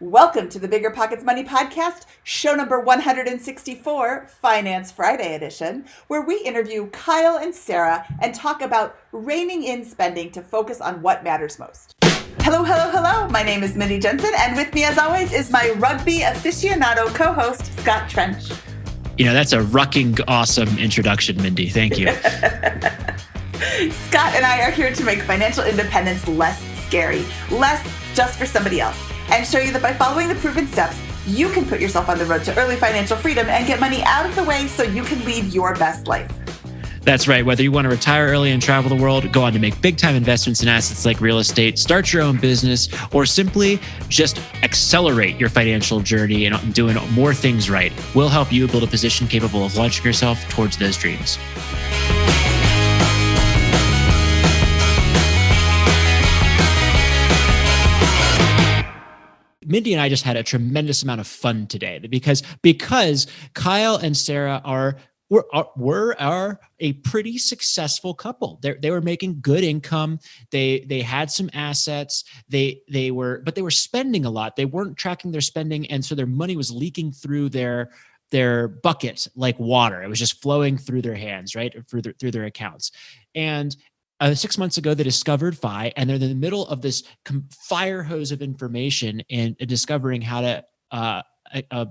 Welcome to the Bigger Pockets Money Podcast, show number 164, Finance Friday edition, where we interview Kyle and Sarah and talk about reining in spending to focus on what matters most. Hello, hello, hello. My name is Mindy Jensen, and with me as always is my rugby aficionado co-host, Scott Trench. You know, that's a rucking awesome introduction, Mindy. Thank you. Scott and I are here to make financial independence less scary, less just for somebody else, and show you that by following the proven steps, you can put yourself on the road to early financial freedom and get money out of the way so you can lead your best life. That's right. Whether you want to retire early and travel the world, go on to make big time investments in assets like real estate, start your own business, or simply just accelerate your financial journey and doing more things right, we'll help you build a position capable of launching yourself towards those dreams. Mindy and I just had a tremendous amount of fun today because Kyle and Sarah were a pretty successful couple. They were making good income. They had some assets. But they were spending a lot. They weren't tracking their spending, and so their money was leaking through their bucket like water. It was just flowing through their hands, right, through their accounts. And 6 months ago, they discovered FI, and they're in the middle of this fire hose of information and discovering how to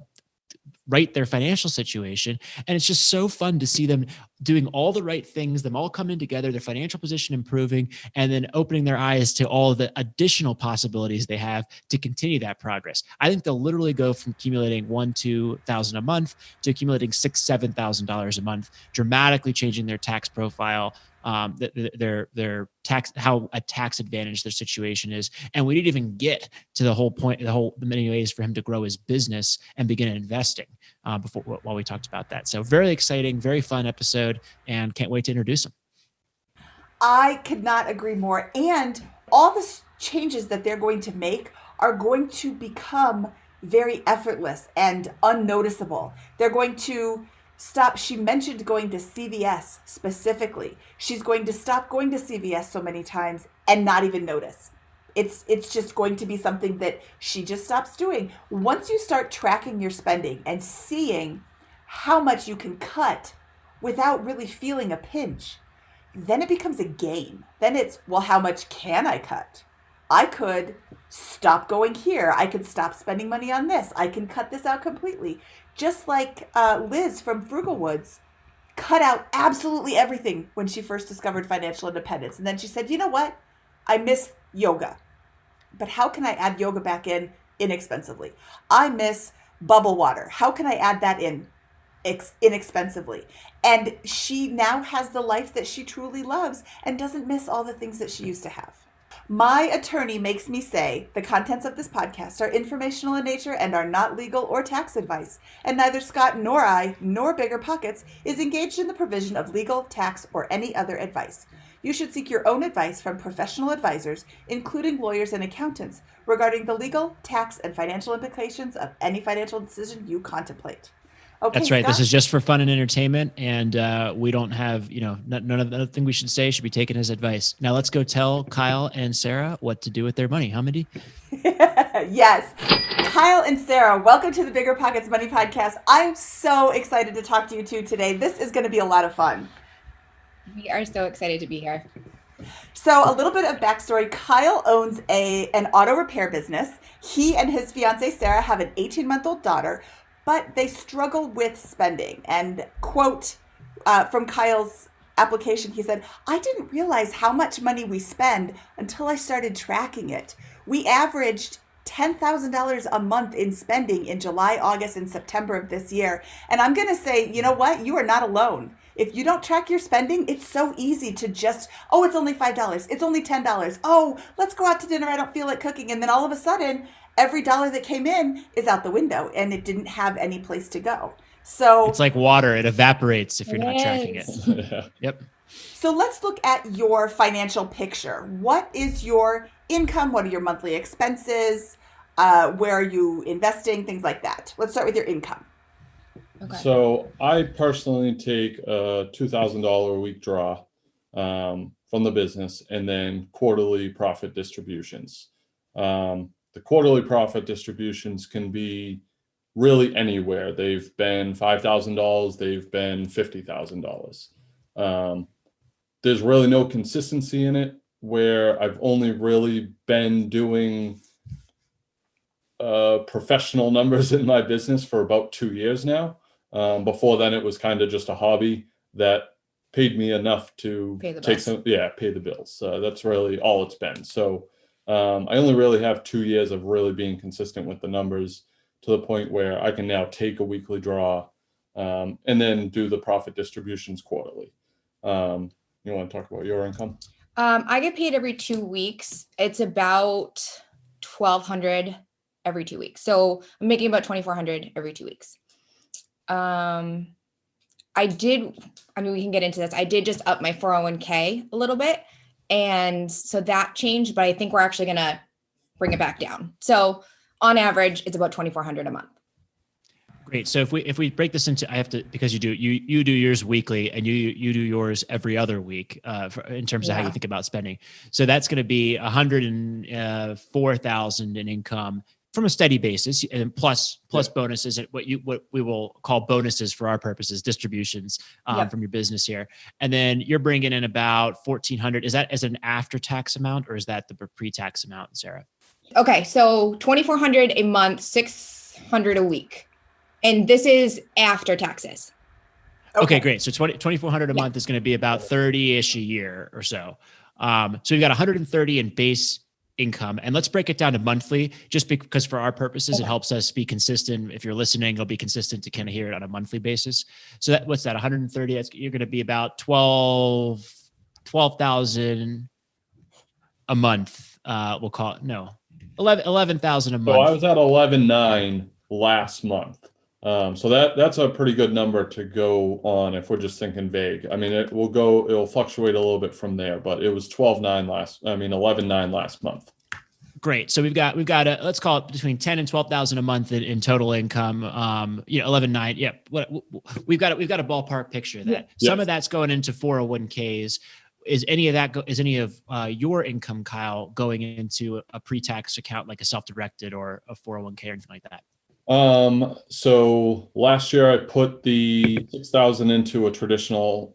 right their financial situation. And it's just so fun to see them doing all the right things, them all coming together, their financial position improving, and then opening their eyes to all the additional possibilities they have to continue that progress. I think they'll literally go from accumulating $1,000-$2,000 a month to accumulating $6,000-$7,000 a month, dramatically changing their tax profile, their tax, how a tax advantage their situation is. And we didn't even get to the many ways for him to grow his business and begin investing while we talked about that. So very exciting, very fun episode, and can't wait to introduce him. I could not agree more. And all the changes that they're going to make are going to become very effortless and unnoticeable. They're going to stop. She mentioned going to CVS specifically. She's going to stop going to CVS so many times and not even notice. It's just going to be something that she just stops doing. Once you start tracking your spending and seeing how much you can cut without really feeling a pinch, then it becomes a game. Then it's, well, how much can I cut? I could stop going here. I could stop spending money on this. I can cut this out completely. Just like Liz from Frugal Woods cut out absolutely everything when she first discovered financial independence. And then she said, you know what? I miss yoga. But how can I add yoga back in inexpensively? I miss bubble water. How can I add that in inexpensively? And she now has the life that she truly loves and doesn't miss all the things that she used to have. My attorney makes me say the contents of this podcast are informational in nature and are not legal or tax advice, and neither Scott nor I nor BiggerPockets is engaged in the provision of legal, tax, or any other advice. You should seek your own advice from professional advisors, including lawyers and accountants, regarding the legal, tax, and financial implications of any financial decision you contemplate. Okay, that's right. Scott? This is just for fun and entertainment, and we don't have, none of the other thing we should say should be taken as advice. Now let's go tell Kyle and Sarah what to do with their money. Huh, Mindy? Yes. Kyle and Sarah, welcome to the BiggerPockets Money Podcast. I'm so excited to talk to you two today. This is going to be a lot of fun. We are so excited to be here. So a little bit of backstory. Kyle owns an auto repair business. He and his fiancée, Sarah, have an 18-month-old daughter, but they struggle with spending. And quote from Kyle's application, he said, I didn't realize how much money we spend until I started tracking it. We averaged $10,000 a month in spending in July, August, and September of this year. And I'm going to say, you know what? You are not alone. If you don't track your spending, it's so easy to just, oh, it's only $5. It's only $10. Oh, let's go out to dinner. I don't feel like cooking. And then all of a sudden, every dollar that came in is out the window and it didn't have any place to go. So it's like water. It evaporates if you're not tracking it. Yep. So let's look at your financial picture. What is your income? What are your monthly expenses? Where are you investing? Things like that. Let's start with your income. Okay. So I personally take a $2,000 a week draw from the business and then quarterly profit distributions. the quarterly profit distributions can be really anywhere. They've been $5,000, they've been $50,000. There's really no consistency in it, where I've only really been doing professional numbers in my business for about 2 years now. Before then, it was kind of just a hobby that paid me enough to Pay the take bills. pay the bills. That's really all it's been. So I only really have 2 years of really being consistent with the numbers, to the point where I can now take a weekly draw and then do the profit distributions quarterly. You want to talk about your income? I get paid every 2 weeks. It's about $1,200 every 2 weeks. So I'm making about $2,400 every 2 weeks. We can get into this. I did just up my 401k a little bit. And so that changed, but I think we're actually going to bring it back down. So on average, it's about $2,400 a month. Great. So if we break this into, I have to, because you do yours weekly, and you do yours every other week, in terms of how you think about spending. So that's going to be 104,000 in income from a steady basis, and plus bonuses, what we will call bonuses for our purposes, distributions from your business here. And then you're bringing in about 1,400. Is that as an after-tax amount, or is that the pre-tax amount, Sarah? Okay, so $2,400 a month, $600 a week. And this is after taxes. Okay, great. So 2,400 a month is going to be about 30-ish a year or so. So you've got 130 in base income, and let's break it down to monthly, just because for our purposes, it helps us be consistent. If you're listening, it'll be consistent to kind of hear it on a monthly basis. So what's that? 130. You're going to be about 12,000 a month. We'll call it 11,000 a month. So I was at 11,900 last month. So that's a pretty good number to go on if we're just thinking vague. I mean, it'll fluctuate a little bit from there, but it was 11,900 last month. Great. So we've got let's call it between 10 and 12,000 a month in total income. 11,900. Yeah. We've got a ballpark picture of that. Some of that's going into 401ks. Is any of your income, Kyle, going into a pre-tax account, like a self-directed or a 401k or anything like that? So last year I put the 6,000 into a traditional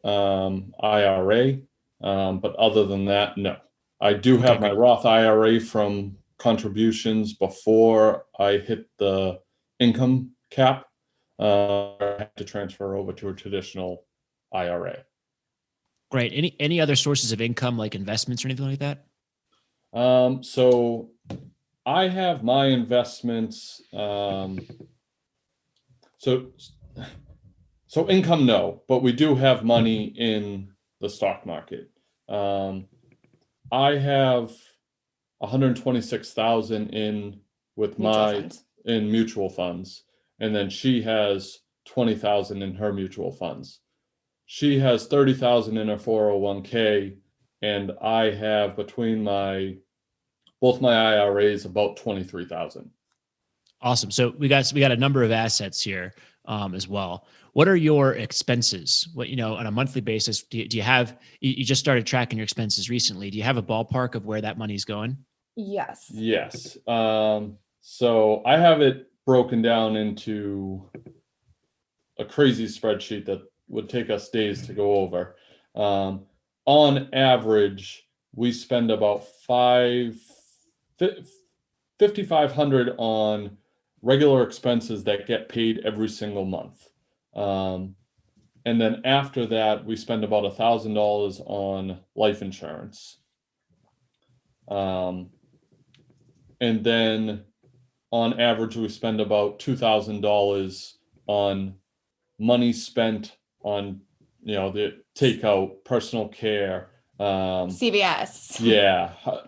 IRA, but other than that, no. I do have my Roth IRA from contributions before I hit the income cap. I have to transfer over to a traditional IRA. Great. Any other sources of income, like investments or anything like that? So I have my investments. So income, no, but we do have money in the stock market. I have 126,000 in mutual funds, and then she has 20,000 in her mutual funds. She has 30,000 in her 401k, and I have between both my IRAs about 23,000. Awesome. So we got a number of assets here as well. What are your expenses? On a monthly basis, do you have, you just started tracking your expenses recently. Do you have a ballpark of where that money's going? Yes. So I have it broken down into a crazy spreadsheet that would take us days to go over. On average, we spend about $5,500 on regular expenses that get paid every single month. And then after that, we spend about $1,000 on life insurance. And then on average, we spend about $2,000 on money spent on, the takeout, personal care, CVS.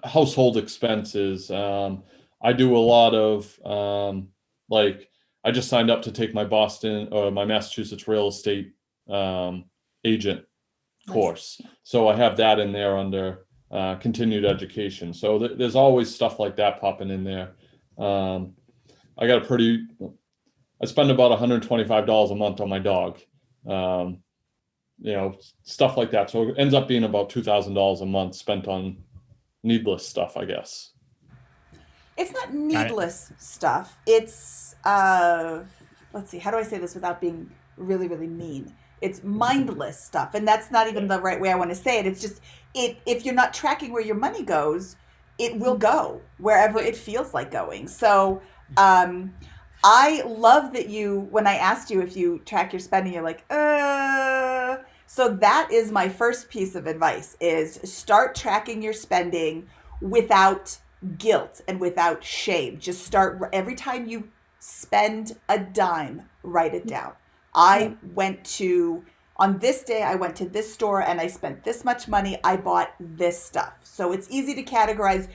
household expenses. I do a lot of, I just signed up to take my my Massachusetts real estate agent course. So I have that in there under continued education. So there's always stuff like that popping in there. I spend about $125 a month on my dog. Stuff like that. So it ends up being about $2,000 a month spent on needless stuff, I guess. It's not Got it. needless stuff. It's let's see, how do I say this without being really, really mean? It's mindless stuff. And that's not even the right way I want to say it. It's just if you're not tracking where your money goes, it will go wherever it feels like going. So I love that when I asked you if you track your spending, you're like, So that is my first piece of advice is start tracking your spending without guilt and without shame. Just start every time you spend a dime, write it down. On this day, I went to this store and I spent this much money. I bought this stuff. So it's easy to categorize.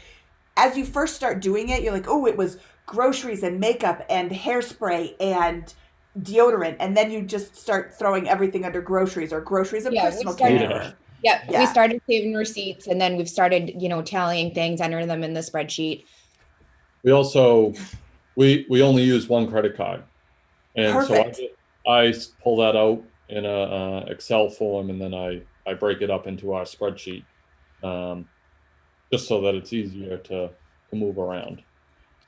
As you first start doing it, you're like, oh, it was groceries and makeup and hairspray and deodorant. And then you just start throwing everything under groceries or groceries and personal care. We started saving receipts, and then we've started, tallying things, entering them in the spreadsheet. We also, we only use one credit card. And Perfect. So I pull that out in a Excel form, and then I break it up into our spreadsheet, just so that it's easier to move around.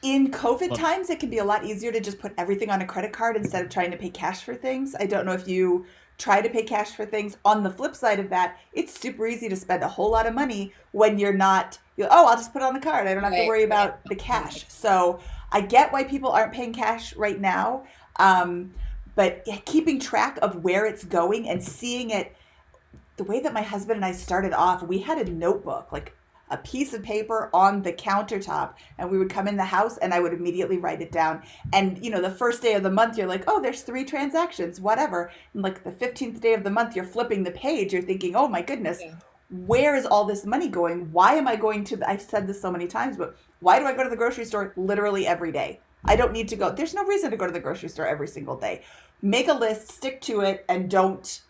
In COVID times, it can be a lot easier to just put everything on a credit card instead of trying to pay cash for things. I don't know if you try to pay cash for things. On the flip side of that, it's super easy to spend a whole lot of money when I'll just put it on the card. I don't have to worry about the cash. So I get why people aren't paying cash right now. But keeping track of where it's going and seeing it, the way that my husband and I started off, we had a notebook, like a piece of paper on the countertop, and we would come in the house and I would immediately write it down. And the first day of the month, you're like, oh, there's 3 transactions, whatever. And like the 15th day of the month, you're flipping the page, you're thinking, oh my goodness, where is all this money going? Why am I going to, I've said this so many times, but why do I go to the grocery store literally every day? I don't need to go. There's no reason to go to the grocery store every single day. Make a list, stick to it, and don't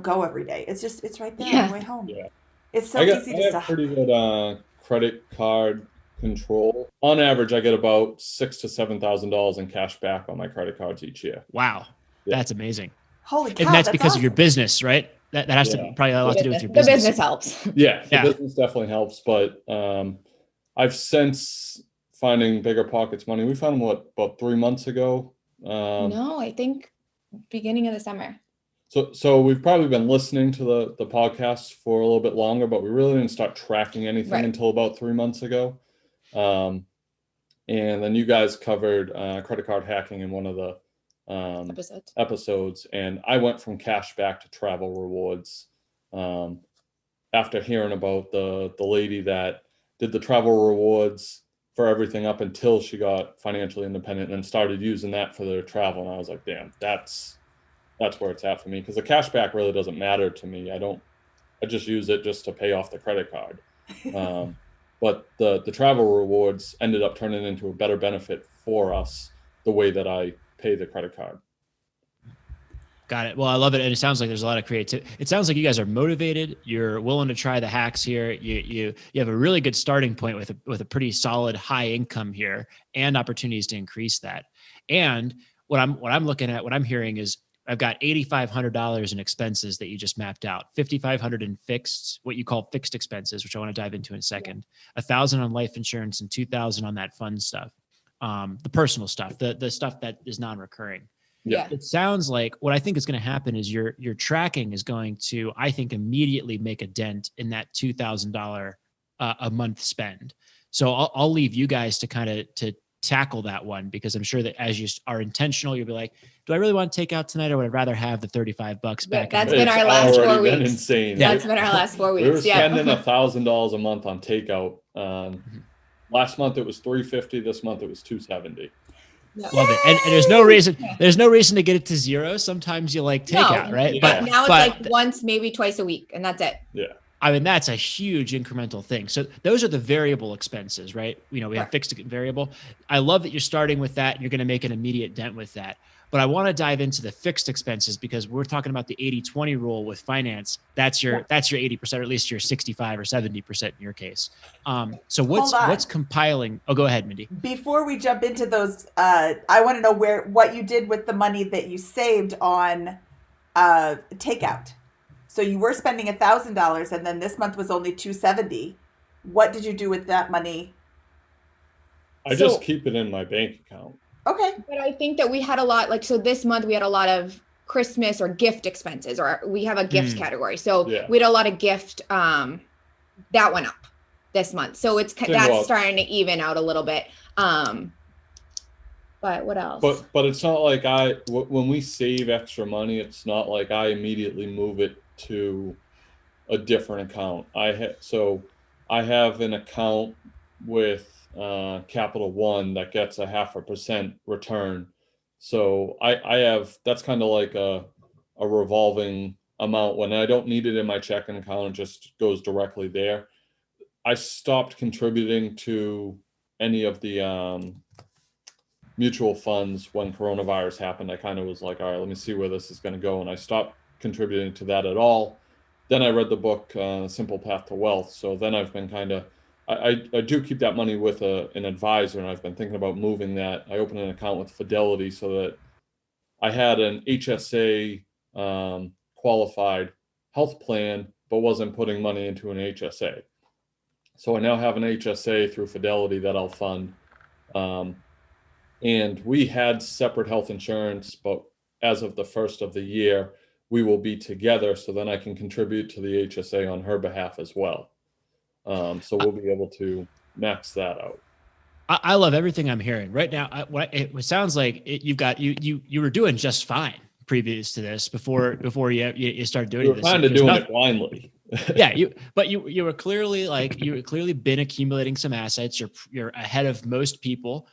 go every day. It's right there on the way home. Yeah. It's so easy to have pretty good credit card control. On average, I get about $6,000 to $7,000 in cash back on my credit cards each year. Wow, that's amazing. Holy cow! And that's because of your business, right? That has to probably have a lot to do with your business. The business helps. Yeah, the business definitely helps. But I've since finding BiggerPockets money. We found them about 3 months ago. No, I think beginning of the summer. So we've probably been listening to the podcast for a little bit longer, but we really didn't start tracking anything until about 3 months ago. And then you guys covered credit card hacking in one of the episodes, and I went from cash back to travel rewards after hearing about the lady that did the travel rewards for everything up until she got financially independent and started using that for their travel. And I was like, damn, that's where it's at for me, because the cash back really doesn't matter to me. I just use it just to pay off the credit card. But the travel rewards ended up turning into a better benefit for us the way that I pay the credit card. Got it. Well, I love it. And it sounds like there's a lot of creativity. It sounds like you guys are motivated. You're willing to try the hacks here. You have a really good starting point with a pretty solid high income here and opportunities to increase that. And what I'm looking at, what I'm hearing is I've got $8,500 in expenses that you just mapped out, $5,500 in fixed, what you call fixed expenses, which I want to dive into in a second, $1,000 on life insurance and $2,000 on that fun stuff, the personal stuff, the stuff that is non-recurring. Yeah. It sounds like what I think is going to happen is your tracking is going to, I think, immediately make a dent in that $2,000 a month spend. So I'll leave you guys to kind of to tackle that one, because I'm sure that as you are intentional, you'll be like, do I really want to take out tonight, or would I rather have the $35 back? That's been our last 4 weeks. Insane. That's been our last 4 weeks. We were spending $1,000 a month on takeout. Last month it was $350. This month it was $270. Love it. And there's no reason to get it to zero. Sometimes you like takeout, right? Yeah. But now it's like once, maybe twice a week, and that's it. Yeah. I mean, that's a huge incremental thing. So those are the variable expenses, right? We have fixed and variable. I love that you're starting with that. And you're going to make an immediate dent with that. But I want to dive into the fixed expenses, because we're talking about the 80-20 rule with finance. That's your 80%, or at least your 65 or 70% in your case. So what's compiling? Oh, go ahead, Mindy. Before we jump into those, I want to know what you did with the money that you saved on takeout. So you were spending $1,000, and then this month was only $270. What did you do with that money? I So- just keep it in my bank account. Okay. But I think that we had a lot, like, so this month we had a lot of Christmas or gift expenses, or we have a gift category. So Yeah. we had a lot of gift, that went up this month. So that's starting to even out a little bit. But what else? But it's not like when we save extra money, it's not like I immediately move it to a different account. I have an account with Capital One that gets 0.5% return. So I have, that's kind of like a revolving amount. When I don't need it in my checking account, it just goes directly there. I stopped contributing to any of the mutual funds when coronavirus happened. I kind of was like, all right, let me see where this is going to go. And I stopped contributing to that at all. Then I read the book, Simple Path to Wealth. So then I've been kind of, I do keep that money with an advisor, and I've been thinking about moving that. I opened an account with Fidelity so that I had an HSA qualified health plan, but wasn't putting money into an HSA. So I now have an HSA through Fidelity that I'll fund. And we had separate health insurance, but as of the first of the year, we will be together. So then I can contribute to the HSA on her behalf as well. So we'll be able to max that out. I love everything I'm hearing right now. It sounds like you were doing just fine previous to this before you started doing We were this. kind of doing it blindly. Yeah, you were clearly been accumulating some assets. You're ahead of most people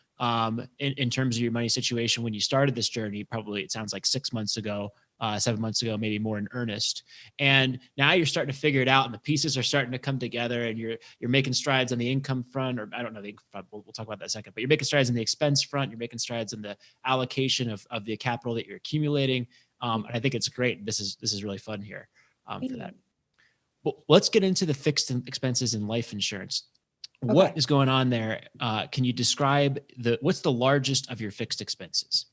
in terms of your money situation when you started this journey. Probably it sounds like 6 months ago, 7 months ago, maybe more in earnest. And now you're starting to figure it out, and the pieces are starting to come together, and you're making strides on the income front, or I don't know the income front. We'll talk about that in a second. But you're making strides on the expense front. You're making strides in the allocation of the capital that you're accumulating. And I think it's great. This is really fun here for that. Well, let's get into the fixed expenses in life insurance. Okay. What is going on there? Can you describe what's the largest of your fixed expenses?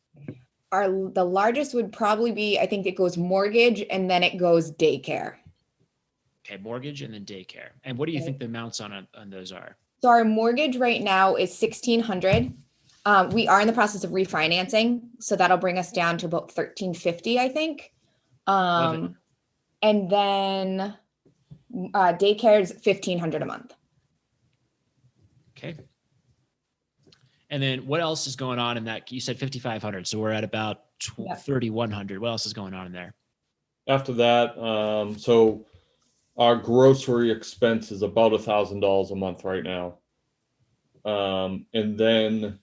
The largest would probably be, I think it goes mortgage and then it goes daycare. Okay, mortgage and then daycare. And what do you think the amounts on those are? So our mortgage right now is $1,600. We are in the process of refinancing, so that'll bring us down to about $1,350, I think. And then daycare is $1,500 a month. Okay. And then what else is going on in that? You said 5,500, so we're at about 3,100. What else is going on in there? After that, so our grocery expense is about $1,000 a month right now. And then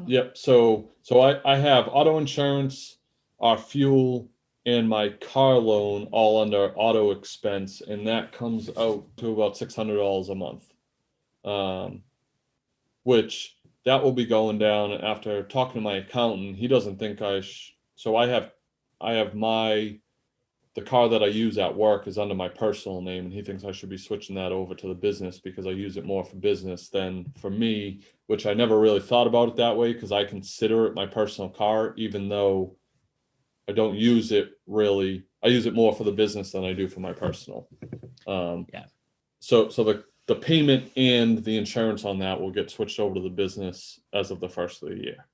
yep. So I have auto insurance, our fuel, and my car loan all under auto expense, and that comes out to about $600 a month. Which that will be going down after talking to my accountant. He doesn't think so I have the car that I use at work is under my personal name, and he thinks I should be switching that over to the business because I use it more for business than for me, which I never really thought about it that way because I consider it my personal car, even though I don't use it really. I use it more for the business than I do for my personal. So the payment and the insurance on that will get switched over to the business as of the first of the year.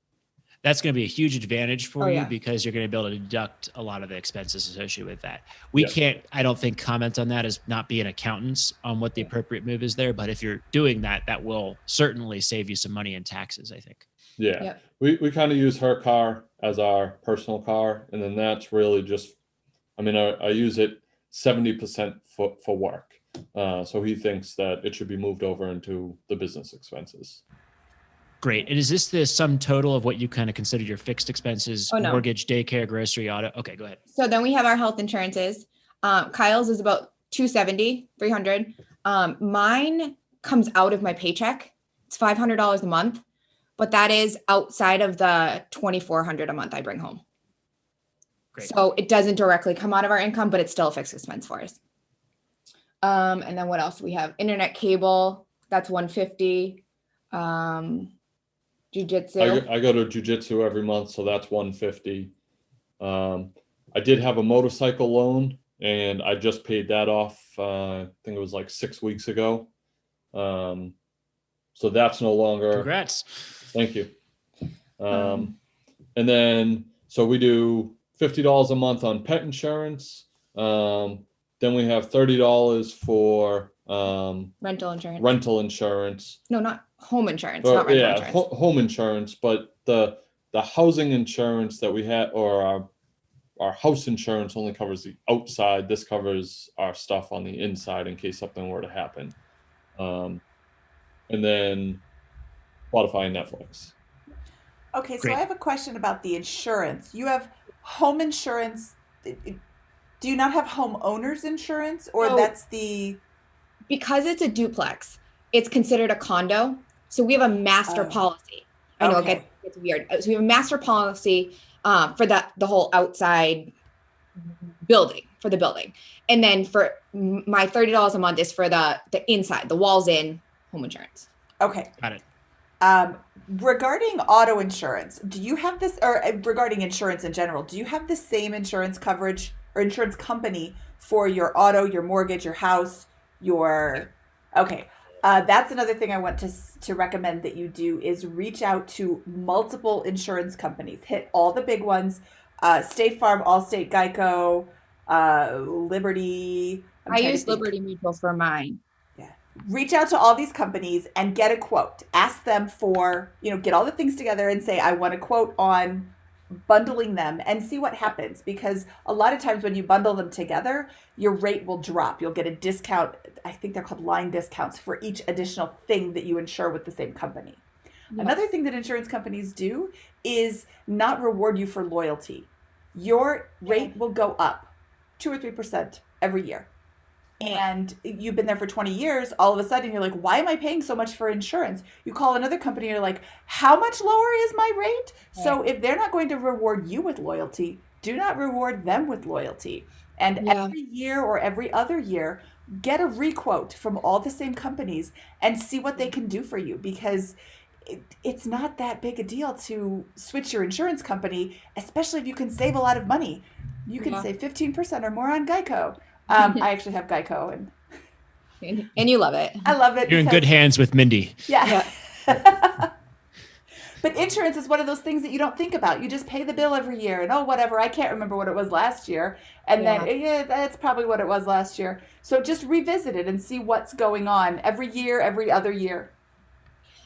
That's going to be a huge advantage for you because you're going to be able to deduct a lot of the expenses associated with that. We can't, I don't think, comment on that as not being accountants on what the appropriate move is there. But if you're doing that, that will certainly save you some money in taxes, I think. Yeah. Yep. We kind of use her car as our personal car. And then that's really just, I use it 70% for work. So he thinks that it should be moved over into the business expenses. Great. And is this the sum total of what you kind of consider your fixed expenses? Oh, no. Mortgage, daycare, grocery, auto? Okay, go ahead. So then we have our health insurances. Kyle's is about $270, $300. Mine comes out of my paycheck. It's $500 a month, but that is outside of the $2,400 a month I bring home. Great. So it doesn't directly come out of our income, but it's still a fixed expense for us. And then what else? We have internet cable. That's $150. Jiu-jitsu. I go to jiu-jitsu every month, so that's $150. I did have a motorcycle loan, and I just paid that off. I think it was like 6 weeks ago. So that's no longer. Congrats. Thank you. And then, so we do $50 a month on pet insurance. Then we have $30 for Rental insurance. rental insurance. No, not home insurance. Not rental insurance. Home insurance, but the housing insurance that we had, or our house insurance only covers the outside. This covers our stuff on the inside in case something were to happen. And then Spotify and Netflix. Okay, so Great. I have a question about the insurance. You have home insurance. Do you not have homeowners insurance, or No. that's the? Because it's a duplex, it's considered a condo. So we have a master policy. I know Okay. it gets weird. So we have a master policy for the whole outside building, for the building. And then for my $30 a month is for the inside, the walls in home insurance. Okay. Got it. Regarding auto insurance, do you have this, or regarding insurance in general, do you have the same insurance coverage or insurance company for your auto, your mortgage, your house, your? Okay. That's another thing I want to recommend that you do is reach out to multiple insurance companies. Hit all the big ones: State Farm, Allstate, Geico, Liberty. I use Liberty Mutual for mine. Reach out to all these companies and get a quote. Ask them for, get all the things together and say, I want a quote on bundling them, and see what happens. Because a lot of times when you bundle them together, your rate will drop. You'll get a discount. I think they're called line discounts for each additional thing that you insure with the same company. Yes. Another thing that insurance companies do is not reward you for loyalty. Your rate will go up 2 or 3% every year. And you've been there for 20 years, all of a sudden you're like, why am I paying so much for insurance? You call another company and you're like, how much lower is my rate? Right. So if they're not going to reward you with loyalty, do not reward them with loyalty. And every year or every other year, get a requote from all the same companies and see what they can do for you, because it's not that big a deal to switch your insurance company, especially if you can save a lot of money. You can save 15% or more on Geico. I actually have Geico, and you love it. I love it. You're in good hands with Mindy. Yeah. But insurance is one of those things that you don't think about. You just pay the bill every year, and whatever. I can't remember what it was last year, and then that's probably what it was last year. So just revisit it and see what's going on every year, every other year.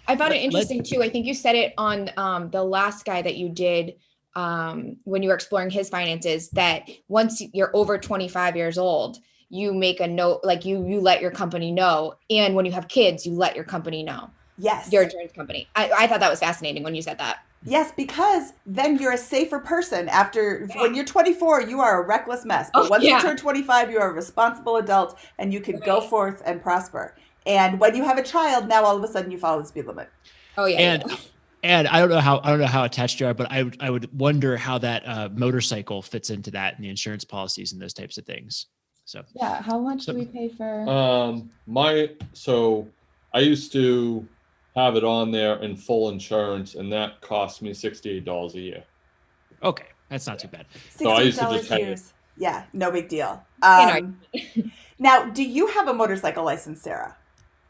I found it interesting too. I think you said it on the last guy that you did. When you were exploring his finances, that once you're over 25 years old, you make a note, like you let your company know. And when you have kids, you let your company know. Yes. Your insurance company. I thought that was fascinating when you said that. Yes, because then you're a safer person when you're 24, you are a reckless mess. But once you turn 25, you are a responsible adult and you can go forth and prosper. And when you have a child, now all of a sudden you follow the speed limit. Oh yeah. And I don't know how attached you are, but I would wonder how that motorcycle fits into that and the insurance policies and those types of things. So how much do we pay for? So I used to have it on there in full insurance, and that cost me $68 a year. Okay, that's not too bad. So I used to just pay it. Yeah, no big deal. Now, do you have a motorcycle license, Sarah?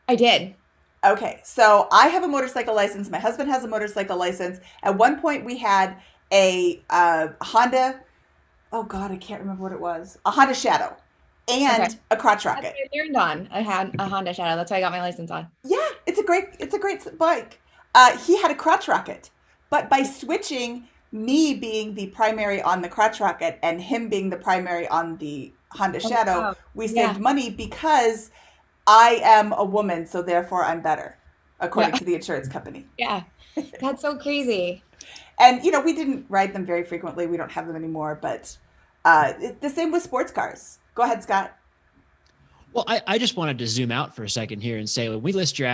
I did. Okay, so I have a motorcycle license. My husband has a motorcycle license. At one point, we had a Honda. Oh God, I can't remember what it was. A Honda Shadow and a crotch rocket. That's what I learned on. I had a Honda Shadow. That's what I got my license on. Yeah, it's a great bike. He had a crotch rocket, but by switching, me being the primary on the crotch rocket and him being the primary on the Honda Shadow, we saved money because I am a woman, so therefore I'm better, according to the insurance company. Yeah, that's so crazy. And, we didn't ride them very frequently. We don't have them anymore, but the same with sports cars. Go ahead, Scott. Well, I just wanted to zoom out for a second here and say, when we list your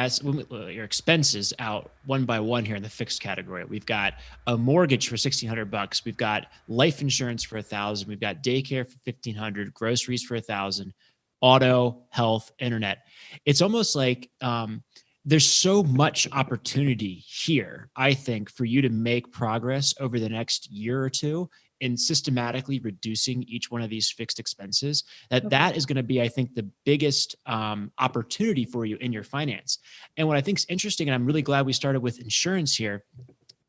expenses out one by one here in the fixed category, we've got a mortgage for $1,600. We've got life insurance for $1,000. We've got daycare for $1,500, groceries for $1,000. Auto, health, internet. It's almost like there's so much opportunity here, I think, for you to make progress over the next year or two in systematically reducing each one of these fixed expenses, that is going to be, I think, the biggest opportunity for you in your finance. And what I think is interesting, and I'm really glad we started with insurance here.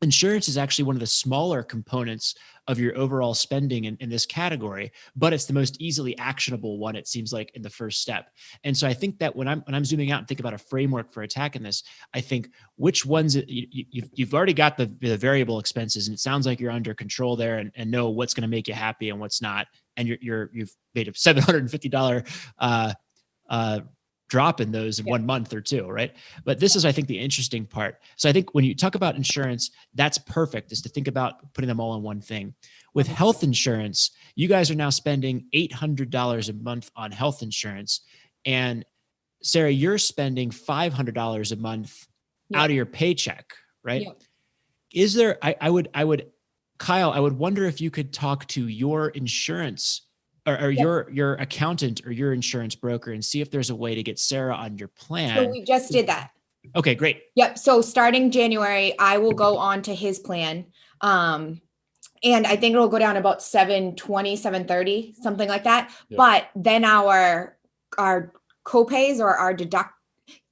Insurance is actually one of the smaller components of your overall spending in this category, but it's the most easily actionable one, it seems like, in the first step. And so I think that when I'm zooming out and think about a framework for attacking this, I think which ones you've already got the variable expenses, and it sounds like you're under control there and know what's going to make you happy and what's not. And you've made a $750 drop in those in 1 month or two, right? But this is, I think, the interesting part. So I think when you talk about insurance, that's perfect, is to think about putting them all in one thing. With health insurance, you guys are now spending $800 a month on health insurance. And Sarah, you're spending $500 a month out of your paycheck, right? Yep. Is there, Kyle, I would wonder if you could talk to your insurance or your accountant or your insurance broker and see if there's a way to get Sarah on your plan. So we just did that. Okay, great. Yep. So starting January, I will go on to his plan. And I think it'll go down about $720, $730, something like that. Yep. But then our copays or our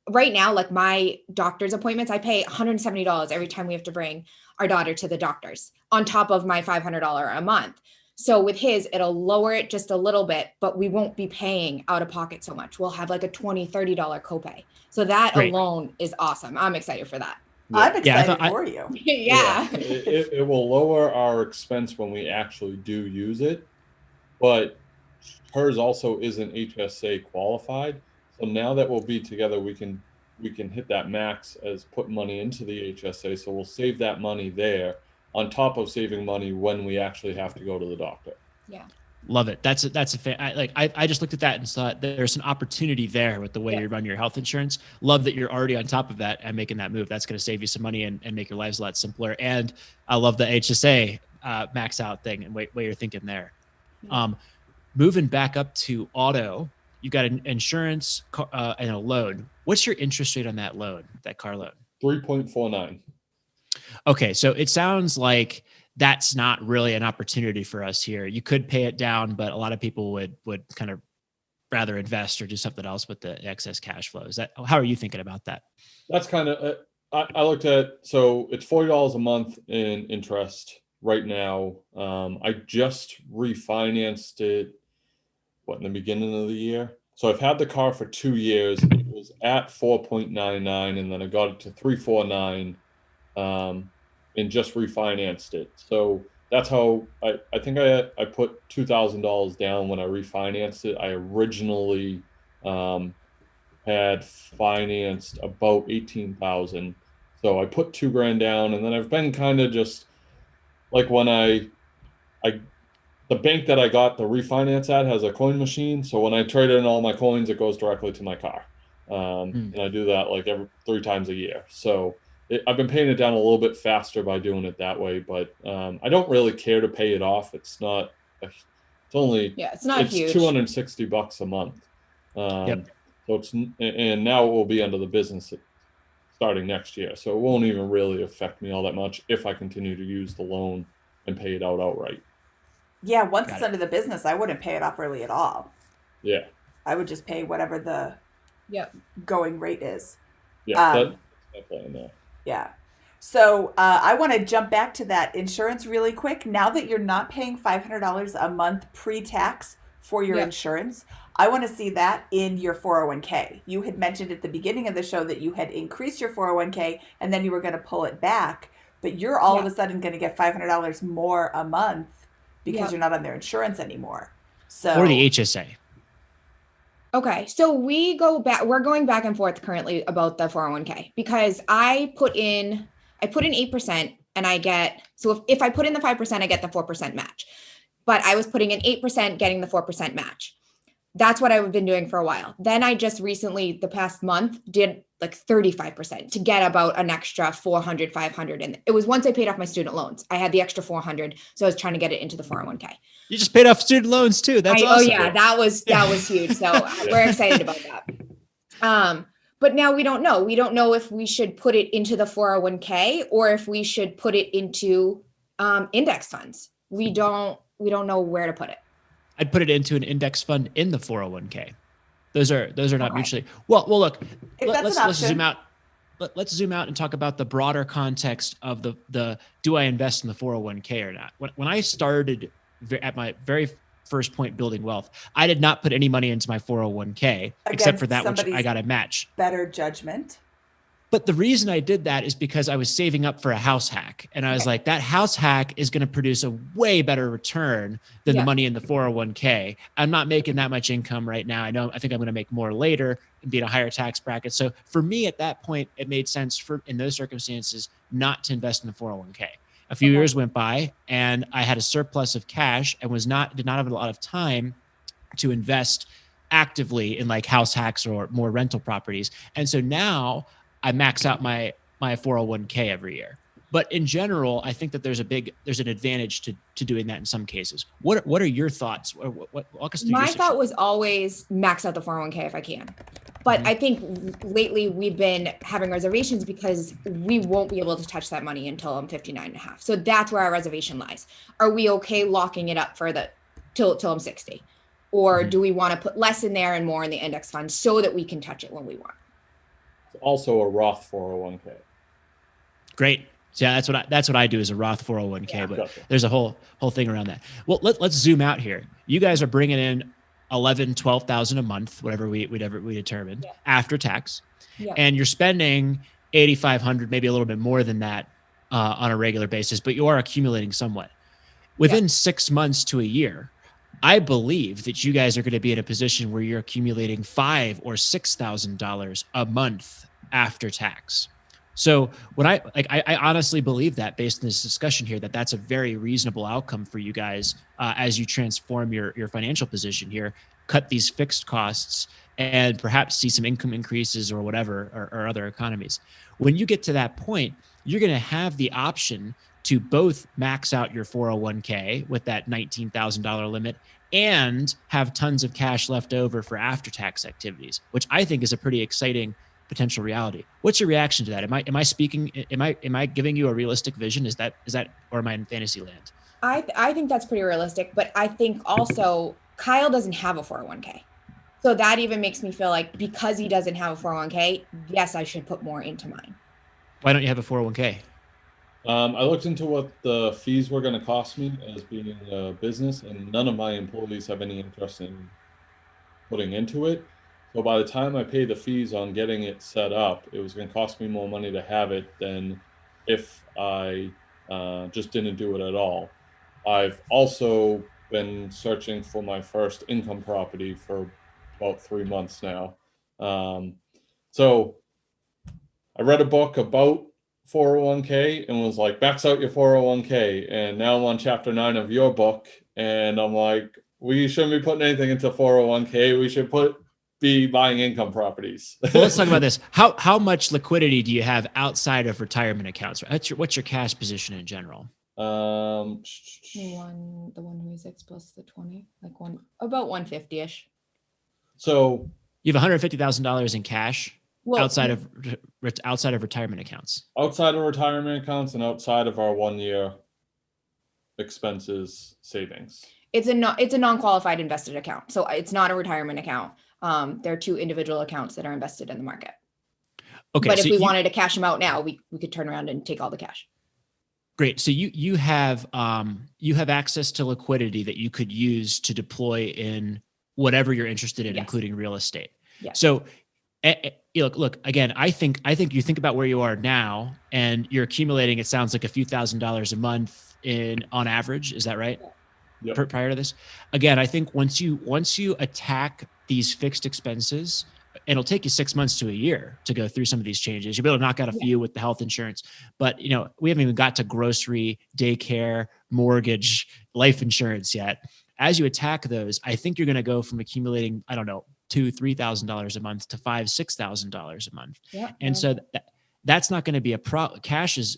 right now, like my doctor's appointments, I pay $170 every time we have to bring our daughter to the doctor's on top of my $500 a month. So with his, it'll lower it just a little bit, but we won't be paying out of pocket so much. We'll have like a $20, $30 copay. So that alone is awesome. I'm excited for that. Yeah. I'm excited for you. Yeah. It will lower our expense when we actually do use it, but hers also isn't HSA qualified. So now that we'll be together, we can hit that max as put money into the HSA. So we'll save that money there, on top of saving money when we actually have to go to the doctor. Yeah. Love it. That's I just looked at that and thought there's an opportunity there with the way you run your health insurance. Love that you're already on top of that and making that move. That's going to save you some money and make your lives a lot simpler. And I love the HSA max out thing and way you're thinking there. Moving back up to auto, you've got an insurance and a loan. What's your interest rate on that loan, that car loan? 3.49. Okay, so it sounds like that's not really an opportunity for us here. You could pay it down, but a lot of people would kind of rather invest or do something else with the excess cash flow. How are you thinking about that? That's kind of, I looked at, so it's $40 a month in interest right now. I just refinanced it, in the beginning of the year. So I've had the car for 2 years. It was at 4.99, and then I got it to 3.49. And just refinanced it. So that's how I think I put $2,000 down when I refinanced it. I originally had financed about 18,000. So I put $2,000 down, and then I've been kind of just like when the bank that I got the refinance at has a coin machine. So when I trade in all my coins, it goes directly to my car. And I do that like every 3 times a year. So I've been paying it down a little bit faster by doing it that way, but I don't really care to pay it off. It's not huge. It's $260 a month. So and now it will be under the business starting next year. So it won't even really affect me all that much if I continue to use the loan and pay it out outright. Yeah, once it's under the business, I wouldn't pay it off really at all. Yeah. I would just pay whatever the going rate is. Yeah, that's definitely enough. Yeah. So I want to jump back to that insurance really quick. Now that you're not paying $500 a month pre-tax for your insurance, I want to see that in your 401k. You had mentioned at the beginning of the show that you had increased your 401k and then you were going to pull it back, but you're all of a sudden going to get $500 more a month because you're not on their insurance anymore. So or the HSA. Okay. So we're going back and forth currently about the 401k because I put in 8% and I get, so if I put in the 5%, I get the 4% match, but I was putting in 8%, getting the 4% match. That's what I've been doing for a while. Then I just recently, the past month, did like 35% to get about an extra 400, 500. And it was once I paid off my student loans. I had the extra 400. So I was trying to get it into the 401k. You just paid off student loans too. That's awesome. Oh yeah, that was huge. So we're excited about that. But now we don't know. We don't know if we should put it into the 401k or if we should put it into index funds. we don't know where to put it. I'd put it into an index fund in the 401k. Those are not Okay. mutually well. Look, If that's let's an let's zoom option. out. Let's zoom out and talk about the broader context of the do I invest in the 401k or not? When I started at my very first point building wealth, I did not put any money into my 401k except for that which I got a match. Better judgment. But the reason I did that is because I was saving up for a house hack. And I was like, that house hack is going to produce a way better return than the money in the 401k. I'm not making that much income right now. I think I'm going to make more later and be in a higher tax bracket. So for me at that point, it made sense in those circumstances not to invest in the 401k. A few years went by and I had a surplus of cash and did not have a lot of time to invest actively in like house hacks or more rental properties. And so now I max out my 401k every year. But in general, I think that there's an advantage to doing that in some cases. What are your thoughts? Walk us through My thought was always max out the 401k if I can. But I think lately we've been having reservations because we won't be able to touch that money until I'm 59 and a half. So that's where our reservation lies. Are we okay locking it up for till I'm 60? Or do we want to put less in there and more in the index fund so that we can touch it when we want? It's also a Roth 401k. Great. So yeah, that's what I do is a Roth 401k, but gotcha. There's a whole thing around that. Well, let's zoom out here. You guys are bringing in 11, 12,000 a month, whatever we determined after tax. Yeah. And you're spending 8,500, maybe a little bit more than that on a regular basis, but you are accumulating somewhat. Within 6 months to a year, I believe that you guys are going to be in a position where you're accumulating $5,000 or $6,000 a month after tax. So when I honestly believe that based on this discussion here, that's a very reasonable outcome for you guys as you transform your financial position here, cut these fixed costs and perhaps see some income increases or whatever, or other economies. When you get to that point, you're going to have the option to both max out your 401k with that $19,000 limit and have tons of cash left over for after-tax activities, which I think is a pretty exciting potential reality. What's your reaction to that? Am I giving you a realistic vision? Is that, or am I in fantasy land? I think that's pretty realistic, but I think also Kyle doesn't have a 401k. So that even makes me feel like because he doesn't have a 401k, yes, I should put more into mine. Why don't you have a 401k? I looked into what the fees were going to cost me as being a business, and none of my employees have any interest in putting into it. So by the time I pay the fees on getting it set up, it was going to cost me more money to have it than if I just didn't do it at all. I've also been searching for my first income property for about 3 months now. So I read a book about 401k and was like, max out your 401k. And now I'm on chapter 9 of your book. And I'm like, we shouldn't be putting anything into 401k. We should be buying income properties. Well, let's talk about this. How much liquidity do you have outside of retirement accounts? What's your cash position in general? The 126 plus the 20, about 150-ish. So you have $150,000 in cash outside of retirement accounts. Outside of retirement accounts and outside of our 1 year expenses savings. It's a non-qualified invested account, so it's not a retirement account. There are 2 individual accounts that are invested in the market. Okay, but if we wanted to cash them out now, we could turn around and take all the cash. Great. So you have access to liquidity that you could use to deploy in whatever you're interested in, including real estate. Yes. So look again. I think you think about where you are now, and you're accumulating. It sounds like a few $1,000s a month on average. Is that right? Yep. Prior to this, again, I think once you attack these fixed expenses, it'll take you 6 months to a year to go through some of these changes. You'll be able to knock out a few with the health insurance, but we haven't even got to grocery, daycare, mortgage, life insurance yet. As you attack those, I think you're going to go from accumulating, I don't know, $2,000-$3,000 a month to $5,000-$6,000 a month. Yeah. And so that's not going to be a problem. Cash is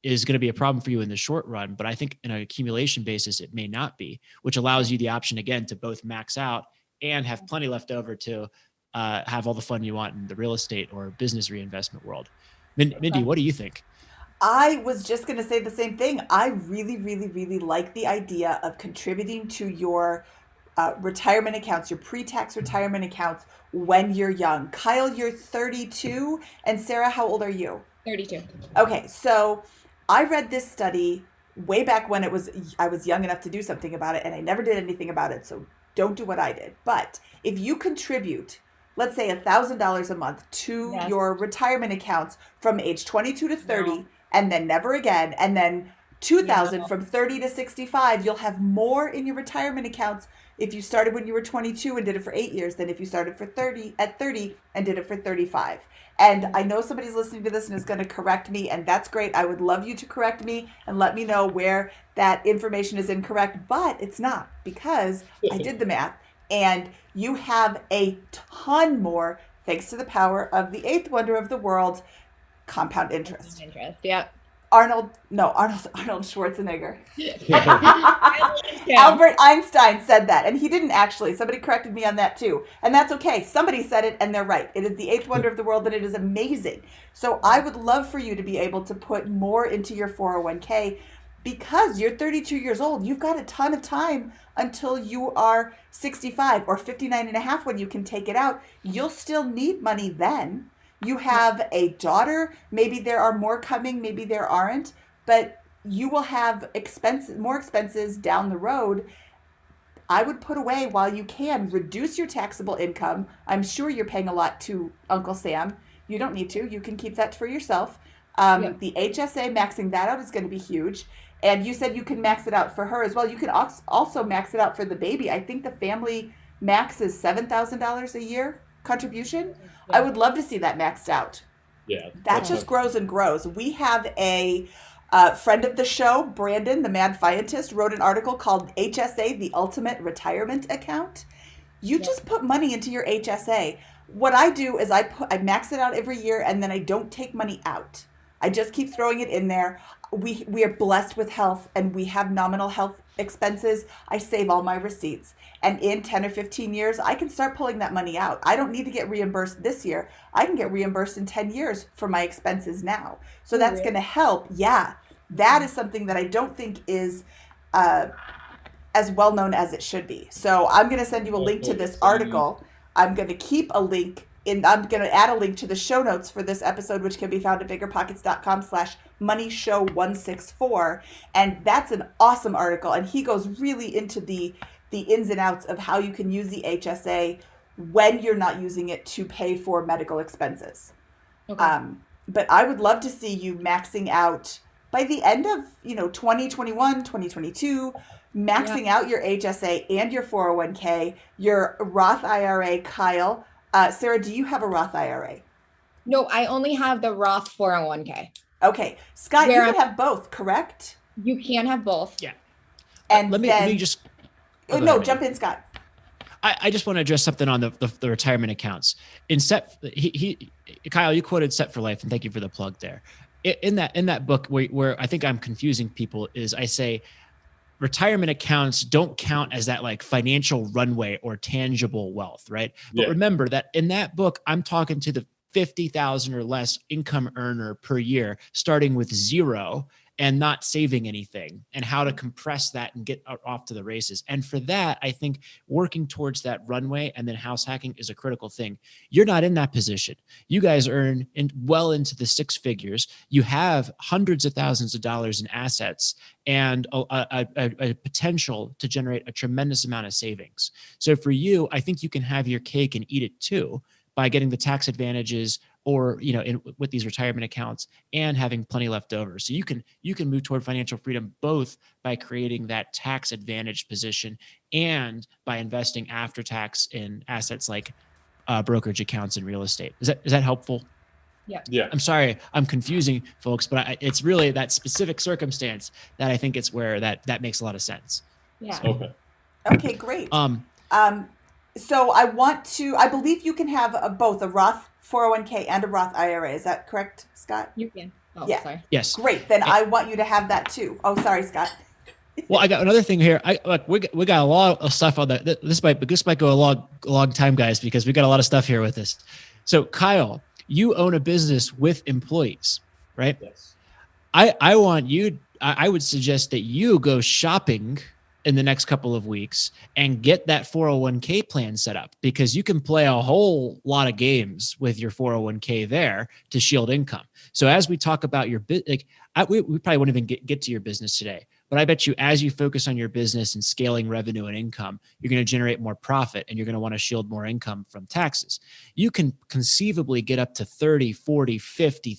going to be a problem for you in the short run, but I think in an accumulation basis, it may not be, which allows you the option again to both max out and have plenty left over to have all the fun you want in the real estate or business reinvestment world. Mindy, what do you think? I was just going to say the same thing. I really, really, really like the idea of contributing to your retirement accounts, your pre-tax retirement accounts when you're young. Kyle, you're 32, and Sarah, how old are you? 32. Okay, so I read this study way back when I was young enough to do something about it, and I never did anything about it. So don't do what I did. But if you contribute, let's say $1,000 a month to Yes. your retirement accounts from age 22 to 30, No. and then never again, and then 2,000 No. from 30 to 65, you'll have more in your retirement accounts if you started when you were 22 and did it for 8 years than if you started for 30 at 30 and did it for 35. And I know somebody's listening to this and is going to correct me, and that's great. I would love you to correct me and let me know where that information is incorrect, but it's not, because I did the math, and you have a ton more thanks to the power of the eighth wonder of the world, compound interest. Yeah. Arnold Schwarzenegger. Yeah. Albert Einstein said that, and he didn't actually. Somebody corrected me on that too, and that's okay. Somebody said it, and they're right. It is the eighth wonder of the world, and it is amazing. So I would love for you to be able to put more into your 401k, because you're 32 years old. You've got a ton of time until you are 65 or 59 and a half when you can take it out. You'll still need money then. You have a daughter. Maybe there are more coming, maybe there aren't, but you will have more expenses down the road. I would put away while you can. Reduce your taxable income. I'm sure you're paying a lot to Uncle Sam. You don't need to. You can keep that for yourself. Yep. The HSA, maxing that out is going to be huge. And you said you can max it out for her as well. You can also max it out for the baby. I think the family max is $7,000 a year contribution. Yeah. I would love to see that maxed out. Yeah. That just grows and grows. We have a friend of the show, Brandon, the mad scientist, wrote an article called HSA, the Ultimate Retirement Account. You just put money into your HSA. What I do is I max it out every year, and then I don't take money out. I just keep throwing it in there. We are blessed with health, and we have nominal health expenses. I save all my receipts. And in 10 or 15 years, I can start pulling that money out. I don't need to get reimbursed this year. I can get reimbursed in 10 years for my expenses now. So that's going to help. Yeah, that is something that I don't think is as well known as it should be. So I'm going to send you a link to this article. I'm going to keep a link I'm going to add a link to the show notes for this episode, which can be found at biggerpockets.com/moneyshow164. And that's an awesome article. And he goes really into the ins and outs of how you can use the HSA when you're not using it to pay for medical expenses. Okay. But I would love to see you maxing out by the end of 2021, 2022, maxing out your HSA and your 401k, your Roth IRA. Kyle, Sarah, do you have a Roth IRA? No, I only have the Roth 401k. Okay. Scott, you can have both, correct? You can have both. Yeah. And let me just. Oh, no, jump in, Scott. I just want to address something on the retirement accounts. Kyle, you quoted Set for Life, and thank you for the plug there. In that book, where I think I'm confusing people is I say retirement accounts don't count as that like financial runway or tangible wealth, right? But remember that in that book, I'm talking to the 50,000 or less income earner per year, starting with zero and not saving anything, and how to compress that and get off to the races. And for that, I think working towards that runway and then house hacking is a critical thing. You're not in that position. You guys earn well into the six figures. You have hundreds of thousands of dollars in assets and a potential to generate a tremendous amount of savings. So for you, I think you can have your cake and eat it too by getting the tax advantages or, with these retirement accounts and having plenty left over. So you can move toward financial freedom both by creating that tax advantage position and by investing after tax in assets like brokerage accounts and real estate. Is that helpful? Yeah. I'm sorry, I'm confusing folks, but it's really that specific circumstance that I think it's where that makes a lot of sense. Yeah. Okay, great. So I believe you can have both a Roth 401k and a Roth IRA. Is that correct, Scott? You can. Oh, yeah. Sorry. Yes. Great. Then I want you to have that too. Oh, sorry, Scott. Well, I got another thing here. We got a lot of stuff on that. This might go a long time, guys, because we got a lot of stuff here with this. So, Kyle, you own a business with employees, right? Yes. I want you, I would suggest that you go shopping in the next couple of weeks and get that 401k plan set up, because you can play a whole lot of games with your 401k there to shield income. So as we talk about your we probably won't even get to your business today, but I bet you as you focus on your business and scaling revenue and income, you're going to generate more profit and you're going to want to shield more income from taxes. You can conceivably get up to $30,000, $40,000,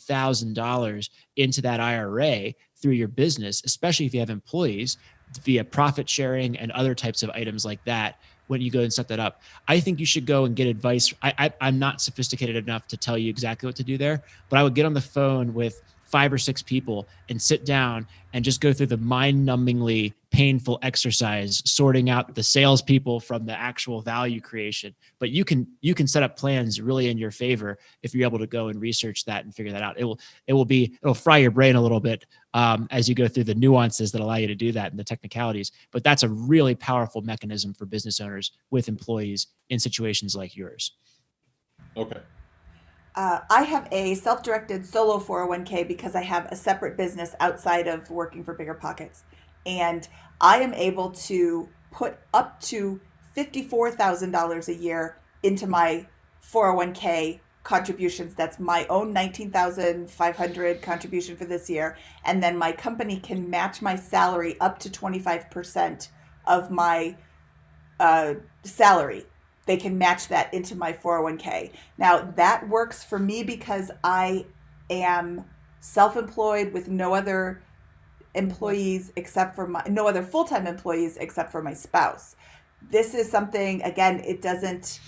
$50,000 into that IRA through your business, especially if you have employees, via profit sharing and other types of items like that. When you go and set that up, I think you should go and get advice. I'm not sophisticated enough to tell you exactly what to do there, but I would get on the phone with 5 or 6 people and sit down and just go through the mind-numbingly painful exercise, sorting out the salespeople from the actual value creation. But you can set up plans really in your favor if you're able to go and research that and figure that out. It'll fry your brain a little bit as you go through the nuances that allow you to do that and the technicalities. But that's a really powerful mechanism for business owners with employees in situations like yours. Okay. I have a self-directed solo 401k because I have a separate business outside of working for BiggerPockets. And I am able to put up to $54,000 a year into my 401k contributions. That's my own $19,500 contribution for this year. And then my company can match my salary up to 25% of my salary. They can match that into my 401k. Now that works for me because I am self-employed with no other employees except for no other full-time employees except for my spouse. This is something, again, it doesn't.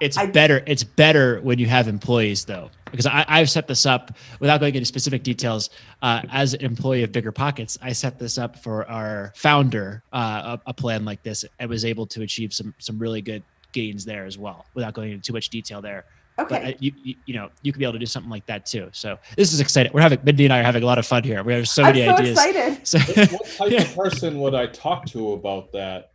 It's better when you have employees though, because I've set this up without going into specific details. As an employee of BiggerPockets, I set this up for our founder, a plan like this, and was able to achieve some really good gains there as well, without going into too much detail there. Okay. But you could be able to do something like that too. So this is exciting. Mindy and I are having a lot of fun here. We have so many ideas. I'm so excited. So, what type of person would I talk to about that?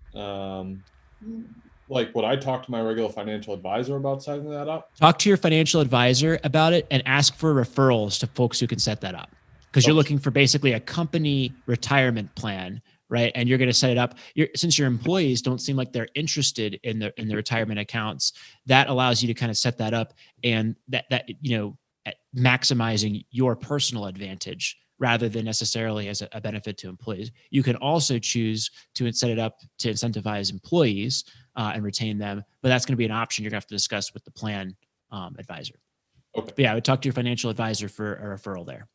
Like, would I talk to my regular financial advisor about setting that up? Talk to your financial advisor about it and ask for referrals to folks who can set that up. Because you're looking for basically a company retirement plan, right? And you're going to set it up. Since your employees don't seem like they're interested in the retirement accounts, that allows you to kind of set that up, and that maximizing your personal advantage rather than necessarily as a benefit to employees. You can also choose to set it up to incentivize employees and retain them, but that's going to be an option you're going to have to discuss with the plan advisor. Okay. But yeah, I would talk to your financial advisor for a referral there.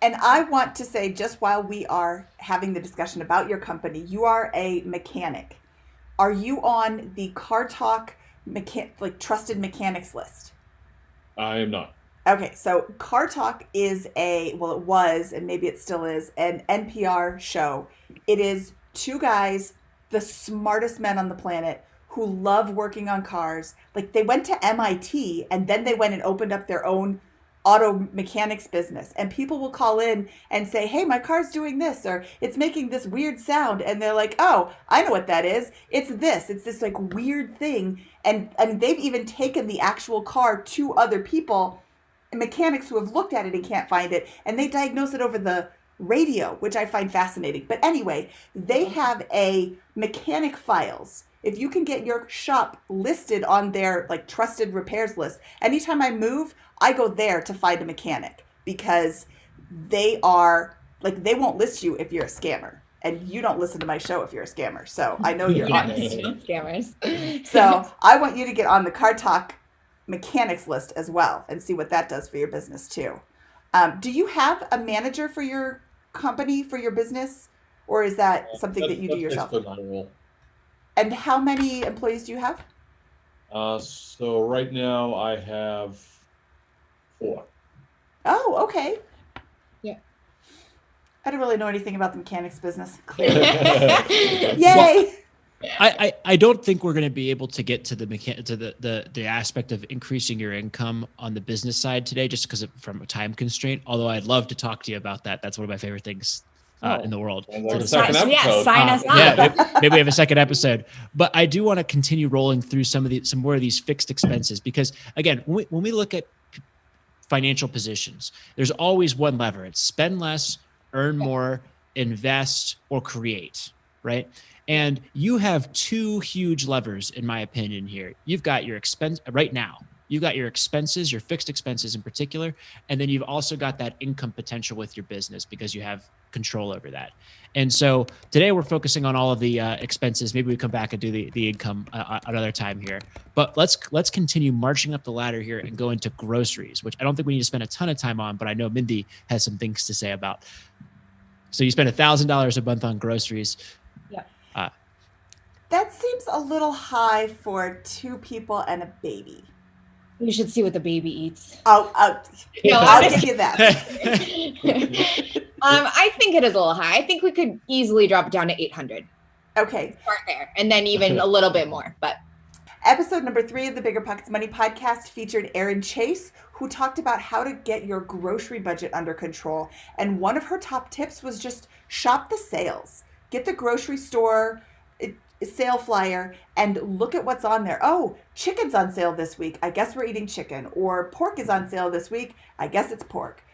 And I want to say, just while we are having the discussion about your company, you are a mechanic. Are you on the Car Talk trusted mechanics list? I am not. Okay, so Car Talk is it was, and maybe it still is, an NPR show. It is 2 guys, the smartest men on the planet, who love working on cars. Like, they went to MIT and then they went and opened up their own auto mechanics business, and people will call in and say, hey, my car's doing this, or it's making this weird sound, and they're like, oh, I know what that is. It's this like weird thing. And they've even taken the actual car to other people, mechanics who have looked at it and can't find it, and they diagnose it over the radio, which I find fascinating. But anyway, they have a mechanic files. If you can get your shop listed on their trusted repairs list, anytime I move, I go there to find a mechanic, because they won't list you if you're a scammer, and you don't listen to my show if you're a scammer. So I know you're honest. Scammers. So I want you to get on the Car Talk mechanics list as well and see what that does for your business too. Do you have a manager for your company, for your business, or is that something that you do yourself? That's my role. And how many employees do you have? So right now I have 4. Oh, okay. Yeah. I don't really know anything about the mechanics business. Clearly. Yay! I don't think we're going to be able to get to the aspect of increasing your income on the business side today, just because from a time constraint. Although I'd love to talk to you about that. That's one of my favorite things in the world. And second episode. Yeah, sign us up. Yeah, maybe we have a second episode. But I do want to continue rolling through some more of these fixed expenses, because again, when we look at financial positions. There's always one lever. It's spend less, earn more, invest, or create, right? And you have two huge levers, in my opinion, here. You've got your expense right now. You've got your expenses, your fixed expenses in particular, and then you've also got that income potential with your business because you have control over that. And so today we're focusing on all of the expenses. Maybe we come back and do the income another time here. But let's continue marching up the ladder here and go into groceries, which I don't think we need to spend a ton of time on, but I know Mindy has some things to say about. So you spend $1,000 a month on groceries. Yeah. That seems a little high for 2 people and a baby. You should see what the baby eats. I'll No, give you that. I think it is a little high. I think we could easily drop it down to 800. Okay. Start there, and then even a little bit more. But Episode number 3 of the BiggerPockets Money podcast featured Erin Chase, who talked about how to get your grocery budget under control. And one of her top tips was just shop the sales. Get the grocery store sale flyer and look at what's on there. Oh, chicken's on sale this week. I guess we're eating chicken. Or pork is on sale this week. I guess it's pork.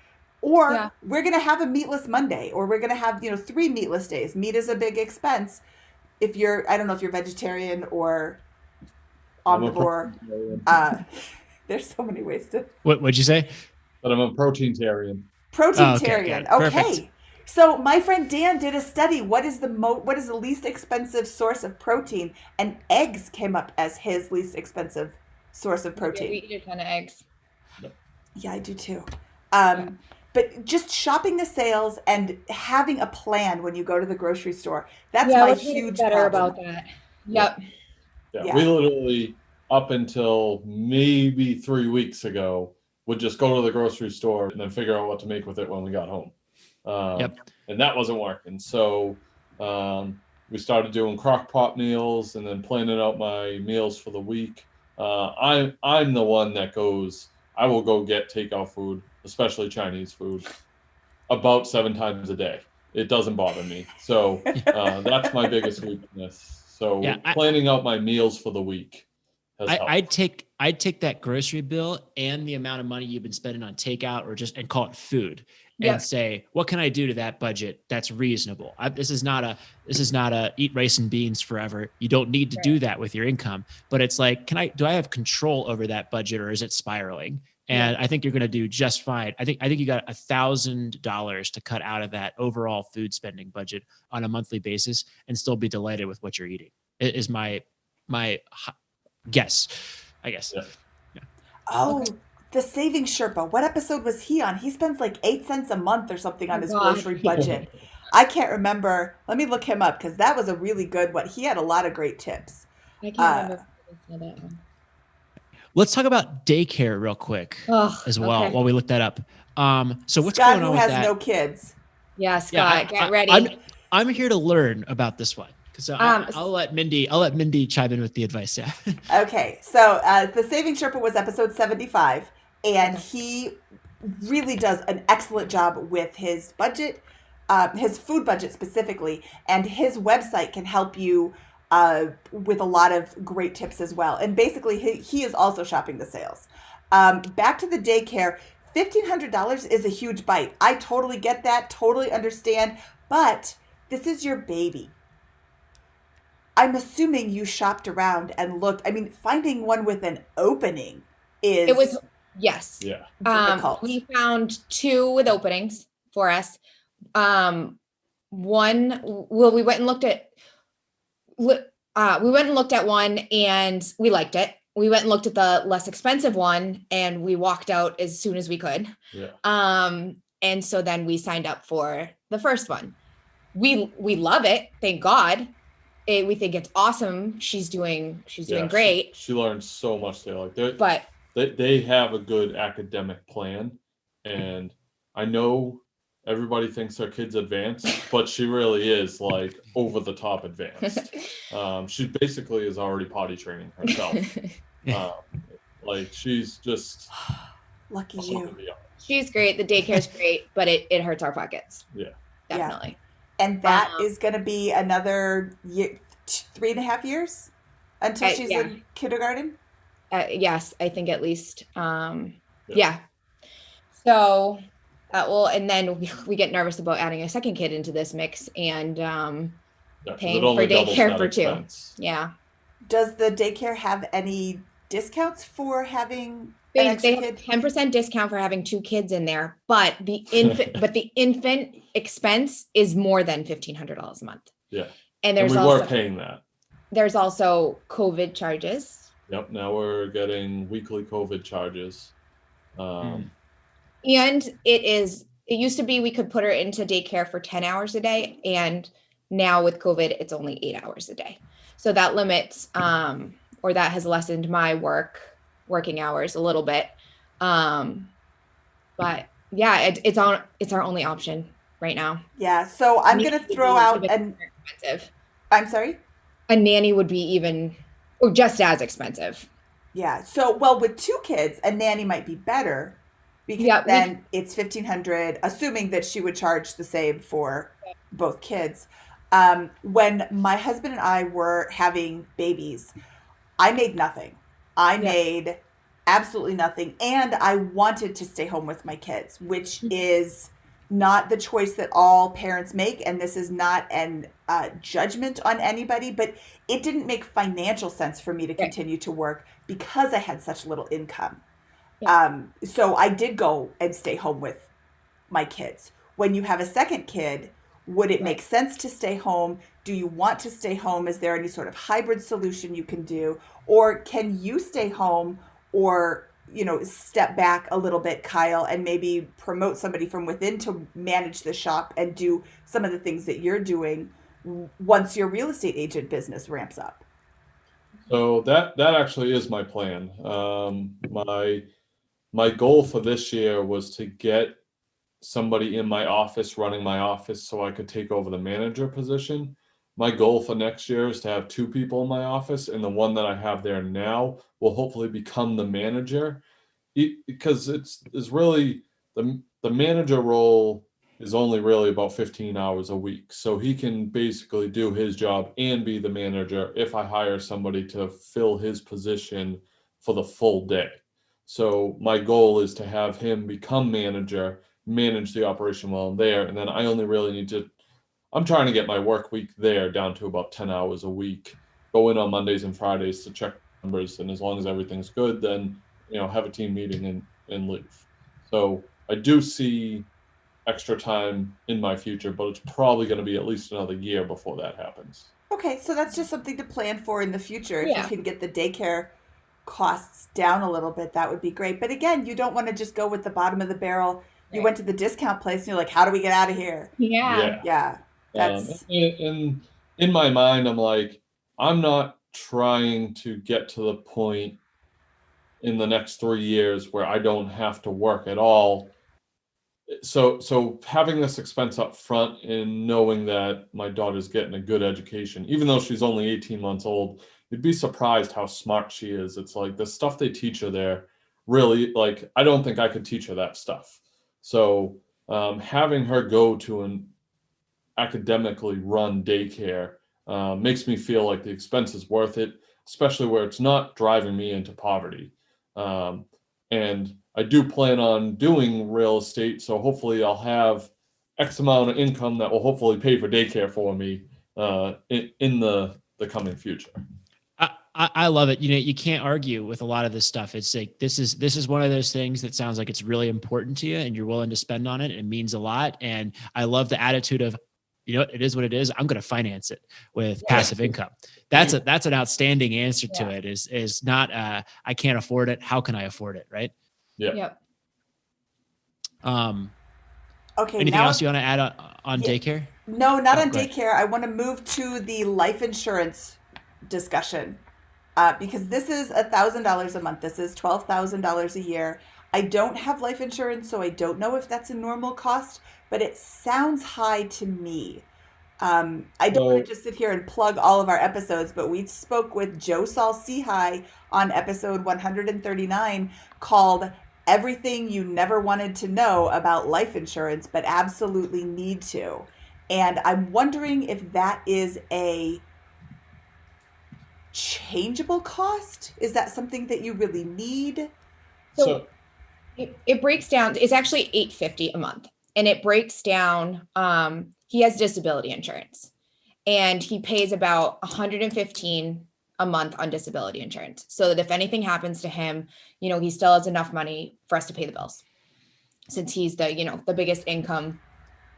Or we're going to have a meatless Monday, or we're going to have, 3 meatless days. Meat is a big expense. If you're, I don't know if you're vegetarian or omnivore. There's so many ways to. What'd you say? But I'm a protein-tarian. Protein-tarian. Okay. Okay. Perfect. So my friend Dan did a study. What is the least expensive source of protein? And eggs came up as his least expensive source of protein. we eat a ton of eggs. Yeah, I do too. But just shopping the sales and having a plan when you go to the grocery store. That's my huge better problem. about that. Yep. Yeah, we literally, up until maybe 3 weeks ago, would just go to the grocery store and then figure out what to make with it when we got home. And that wasn't working. So we started doing crock pot meals and then planning out my meals for the week. I'm the one that goes, I will go get takeout food, especially Chinese food, about 7 times a day. It doesn't bother me. So that's my biggest weakness. So planning out my meals for the week has helped. I'd take that grocery bill and the amount of money you've been spending on takeout and call it food and say, what can I do to that budget that's reasonable? This is not a eat rice and beans forever. You don't need to do that with your income, but it's like, do I have control over that budget, or is it spiraling? And I think you're going to do just fine. I think you got $1,000 to cut out of that overall food spending budget on a monthly basis and still be delighted with what you're eating. It is my guess, I guess. Yeah. Oh, the Saving Sherpa. What episode was he on? He spends like 8 cents a month or something on his grocery budget. I can't remember. Let me look him up because that was a really good one. He had a lot of great tips. I can't remember that one. Let's talk about daycare real quick as well while we look that up. So what's Scott, going on who with has that? no kids. Yeah, Scott, get ready. I'm here to learn about this one. So I'll let Mindy chime in with the advice. Yeah. Okay. So the Saving Sherpa was episode 75, and he really does an excellent job with his budget, his food budget specifically, and his website can help you with a lot of great tips as well. And basically, he is also shopping the sales. Back to the daycare, $1,500 is a huge bite. I totally get that, totally understand, but this is your baby. I'm assuming you shopped around and looked. I mean, finding one with an opening is difficult. We found 2 with openings for us. We went and looked at one and we liked it. We went and looked at the less expensive one and we walked out as soon as we could. Yeah. And so then we signed up for the first one. We love it. Thank God. We think it's awesome. She's doing great. She learned so much there. But they have a good academic plan, and I know everybody thinks their kid's advanced, but she really is like over the top advanced. She basically is already potty training herself. She's just lucky you. She's great. The daycare's great, but it hurts our pockets. Yeah, definitely. Yeah. And that is going to be another 3.5 years until she's in kindergarten. Yes, I think at least. So that will, and then we get nervous about adding a second kid into this mix and Yeah, 'cause it paying for only doubles daycare that for two. expense. Yeah. Does the daycare have any discounts for having an They extra have a kid? 10% discount for having two kids in there, but the infant expense is more than $1,500 a month. Yeah. And And there's we were also paying that. there's also COVID charges. Yep. Now we're getting weekly COVID charges. And it used to be we could put her into daycare for 10 hours a day. And now with COVID, it's only 8 hours a day. So that limits, or that has lessened my working hours a little bit. But yeah, it's our only option right now. Yeah. So I'm going to throw out expensive. I'm sorry? A nanny would be even, or just as expensive. Yeah. So, well, with two kids, a nanny might be better because then it's $1,500, assuming that she would charge the same for both kids. When my husband and I were having babies, I made nothing. I made absolutely nothing. And I wanted to stay home with my kids, which is not the choice that all parents make. And this is not an judgment on anybody, but it didn't make financial sense for me to continue to work because I had such little income. So I did go and stay home with my kids. When you have a second kid, would it make sense to stay home? Do you want to stay home? Is there any sort of hybrid solution you can do? Or can you stay home or, step back a little bit, Kyle, and maybe promote somebody from within to manage the shop and do some of the things that you're doing once your real estate agent business ramps up? So that actually is my plan. My goal for this year was to get somebody in my office running my office so I could take over the manager position. My goal for next year is to have two people in my office, and the one that I have there now will hopefully become the manager, because it's really the manager role is only really about 15 hours a week. So he can basically do his job and be the manager if I hire somebody to fill his position for the full day. So my goal is to have him become manager, manage the operation while I'm there, and then I only really need to, I'm trying to get my work week there down to about 10 hours a week, go in on Mondays and Fridays to check numbers, and as long as everything's good, then have a team meeting and leave. So I do see extra time in my future, but it's probably going to be at least another year before that happens. Okay, so that's just something to plan for in the future. If you Yeah. can get the daycare costs down a little bit, that would be great. But again, you don't want to just go with the bottom of the barrel. You went to the discount place and you're like, how do we get out of here? Yeah. Yeah. That's in my mind, I'm like, I'm not trying to get to the point in the next 3 years where I don't have to work at all. So having this expense up front and knowing that my daughter's getting a good education, even though she's only 18 months old, you'd be surprised how smart she is. It's like the stuff they teach her there, really, like, I don't think I could teach her that stuff. So having her go to an academically run daycare makes me feel like the expense is worth it, especially where it's not driving me into poverty. And I do plan on doing real estate, so hopefully I'll have X amount of income that will hopefully pay for daycare for me in the coming future. I love it. You can't argue with a lot of this stuff. It's like, this is one of those things that sounds like it's really important to you and you're willing to spend on it. And it means a lot. And I love the attitude of, it is what it is. I'm going to finance it with passive income. That's an outstanding answer to it, is not, I can't afford it. How can I afford it? Right. Yeah. Yep. okay. Anything else you want to add on daycare? No, not on daycare. I want to move to the life insurance discussion. Because this is $1,000 a month. This is $12,000 a year. I don't have life insurance, so I don't know if that's a normal cost, but it sounds high to me. I don't want to just sit here and plug all of our episodes, but we spoke with Joe Saul Seahigh on episode 139 called Everything You Never Wanted to Know About Life Insurance, but Absolutely Need to. And I'm wondering if that is a changeable cost. Is that something that you really need? So It breaks down. It's actually $850 a month, and it breaks down. He has disability insurance, and he pays about $115 a month on disability insurance, so that if anything happens to him, he still has enough money for us to pay the bills, since he's the biggest income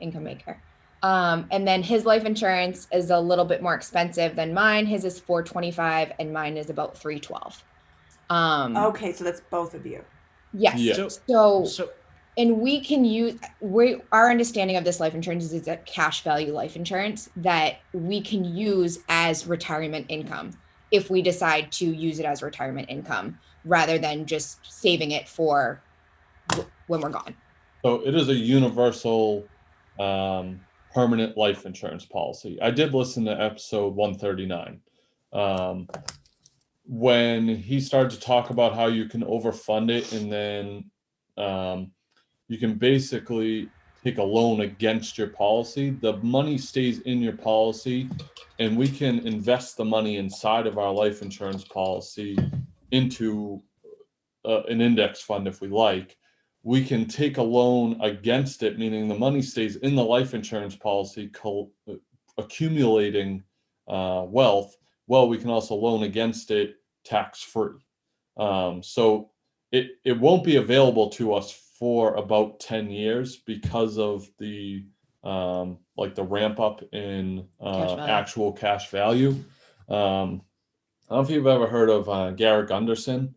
maker. And then his life insurance is a little bit more expensive than mine. His is $425, and mine is about $312. Okay, so that's both of you. Yes. Yeah. So and we can use our understanding of this life insurance is a cash value life insurance that we can use as retirement income if we decide to use it as retirement income rather than just saving it for when we're gone. So it is a universal permanent life insurance policy. I did listen to episode 139. When he started to talk about how you can overfund it, and then you can basically take a loan against your policy. The money stays in your policy, and we can invest the money inside of our life insurance policy into an index fund if we like. We can take a loan against it, meaning the money stays in the life insurance policy, accumulating wealth. Well, we can also loan against it tax-free. So it won't be available to us for about 10 years because of the like the ramp up in actual cash value. I don't know if you've ever heard of Garrett Gunderson.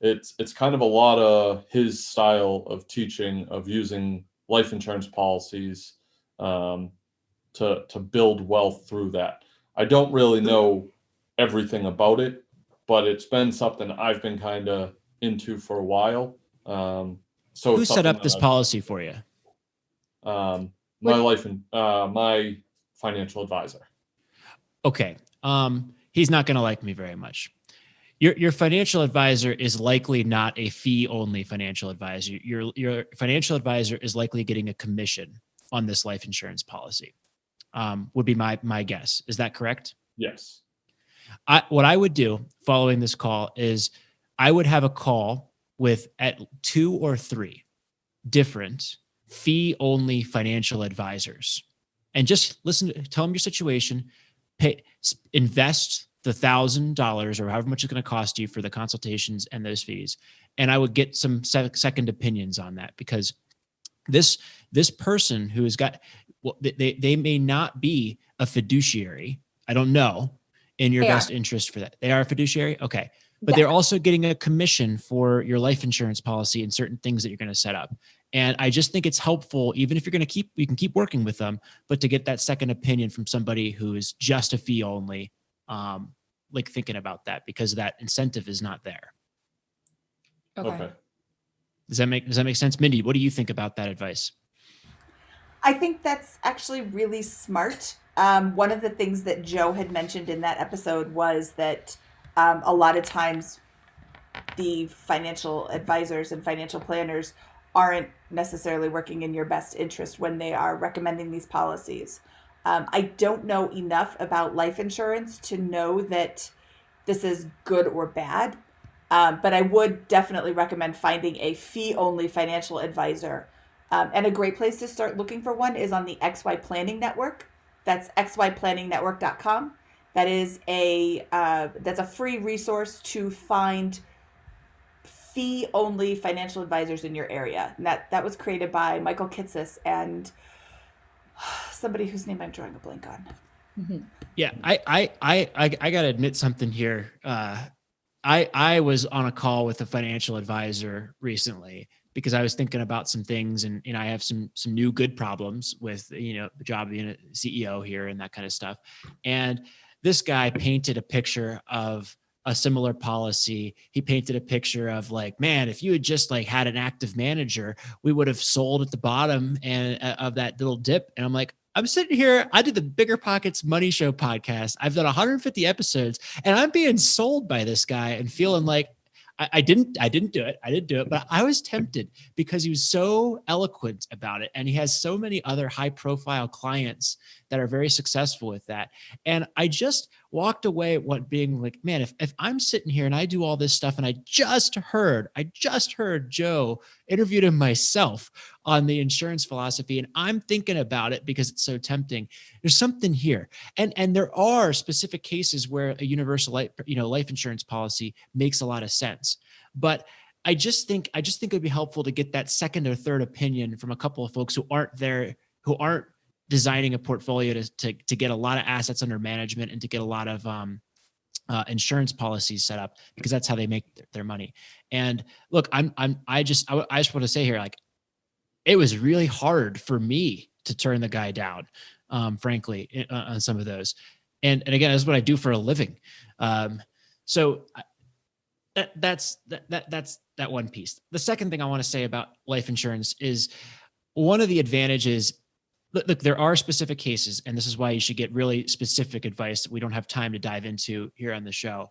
It's kind of a lot of his style of teaching, of using life insurance policies to build wealth through that. I don't really know everything about it, but it's been something I've been kind of into for a while. So who set up this policy for you? My financial advisor. Okay. He's not going to like me very much. Your financial advisor is likely not a fee-only financial advisor. Your financial advisor is likely getting a commission on this life insurance policy. Would be my guess. Is that correct? Yes. What I would do following this call is I would have a call with at 2 or 3 different fee-only financial advisors, and just tell them your situation, invest the $1,000 or however much it's going to cost you for the consultations and those fees. And I would get some second opinions on that, because this person who has got, well, they may not be a fiduciary. I don't know in your best interest for that. They are a fiduciary. Okay. But they're also getting a commission for your life insurance policy and certain things that you're going to set up. And I just think it's helpful, even if you can keep working with them, but to get that second opinion from somebody who is just a fee only, like thinking about that, because that incentive is not there. Okay. Does that make sense? Mindy, what do you think about that advice? I think that's actually really smart. One of the things that Joe had mentioned in that episode was that a lot of times the financial advisors and financial planners aren't necessarily working in your best interest when they are recommending these policies. I don't know enough about life insurance to know that this is good or bad, but I would definitely recommend finding a fee-only financial advisor. And a great place to start looking for one is on the XY Planning Network. That's xyplanningnetwork.com. That is that's a free resource to find fee-only financial advisors in your area. And that was created by Michael Kitsis and somebody whose name I'm drawing a blank on. Mm-hmm. Yeah, I gotta admit something here. I was on a call with a financial advisor recently because I was thinking about some things, and I have some new good problems with the job being a CEO here and that kind of stuff. And this guy painted a picture of a similar policy. He painted a picture of like, man, if you had just like had an active manager, we would have sold at the bottom and of that little dip. And I'm like, I'm sitting here. I did the BiggerPockets Money Show podcast. I've done 150 episodes, and I'm being sold by this guy and feeling like I didn't do it. I didn't do it, but I was tempted because he was so eloquent about it, and he has so many other high-profile clients that are very successful with that. And I just walked away being like, man, if I'm sitting here and I do all this stuff and I just heard Joe interviewed him myself on the insurance philosophy, and I'm thinking about it because it's so tempting. There's something here. And there are specific cases where a universal life insurance policy makes a lot of sense. But I just think it would be helpful to get that second or third opinion from a couple of folks who aren't designing a portfolio to get a lot of assets under management and to get a lot of insurance policies set up, because that's how they make their money. And look, I just want to say here, like, it was really hard for me to turn the guy down, frankly, on some of those. And again, that's what I do for a living. So that's that one piece. The second thing I want to say about life insurance is one of the advantages. Look, there are specific cases, and this is why you should get really specific advice that we don't have time to dive into here on the show.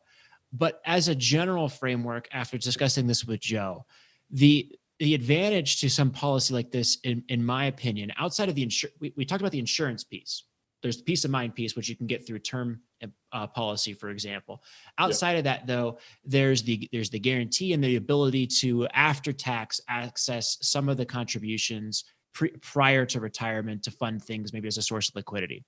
But as a general framework, after discussing this with Joe, the advantage to some policy like this, in my opinion, outside of the we talked about the insurance piece. There's the peace of mind piece, which you can get through term policy, for example. Outside of that, though, there's the guarantee and the ability to, after tax, access some of the contributions prior to retirement to fund things, maybe as a source of liquidity.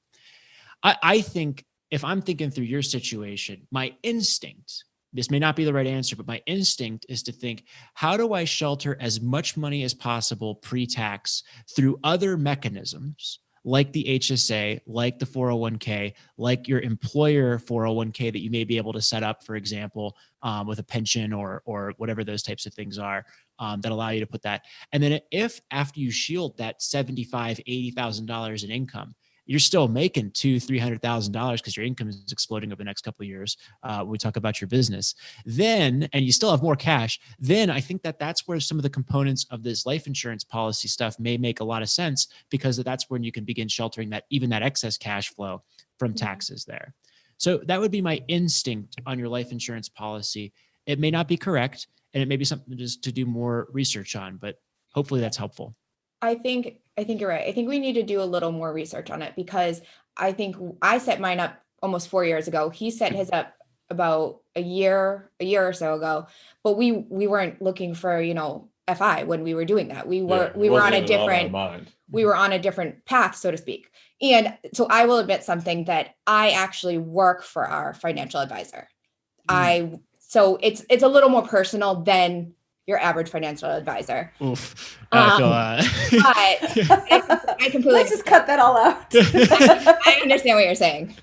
I think if I'm thinking through your situation, my instinct, this may not be the right answer, but my instinct is to think, how do I shelter as much money as possible pre-tax through other mechanisms like the HSA, like the 401k, like your employer 401k that you may be able to set up, for example, with a pension or whatever those types of things are, that allow you to put that. And then if after you shield that $75,000, $80,000 in income, you're still making $200,000-$300,000 because your income is exploding over the next couple of years. We talk about your business, then, and you still have more cash. Then I think that's where some of the components of this life insurance policy stuff may make a lot of sense, because that's when you can begin sheltering that excess cash flow from taxes there. So that would be my instinct on your life insurance policy. It may not be correct, and it may be something just to do more research on, but hopefully that's helpful. I think you're right. I think we need to do a little more research on it, because I think I set mine up almost 4 years ago. He set his up about a year or so ago, but we weren't looking for, FI when we were doing that. We were on a different path, so to speak. And so I will admit something, that I actually work for our financial advisor. So it's a little more personal than your average financial advisor. Oof. But I completely. Let's just cut that all out. I understand what you're saying.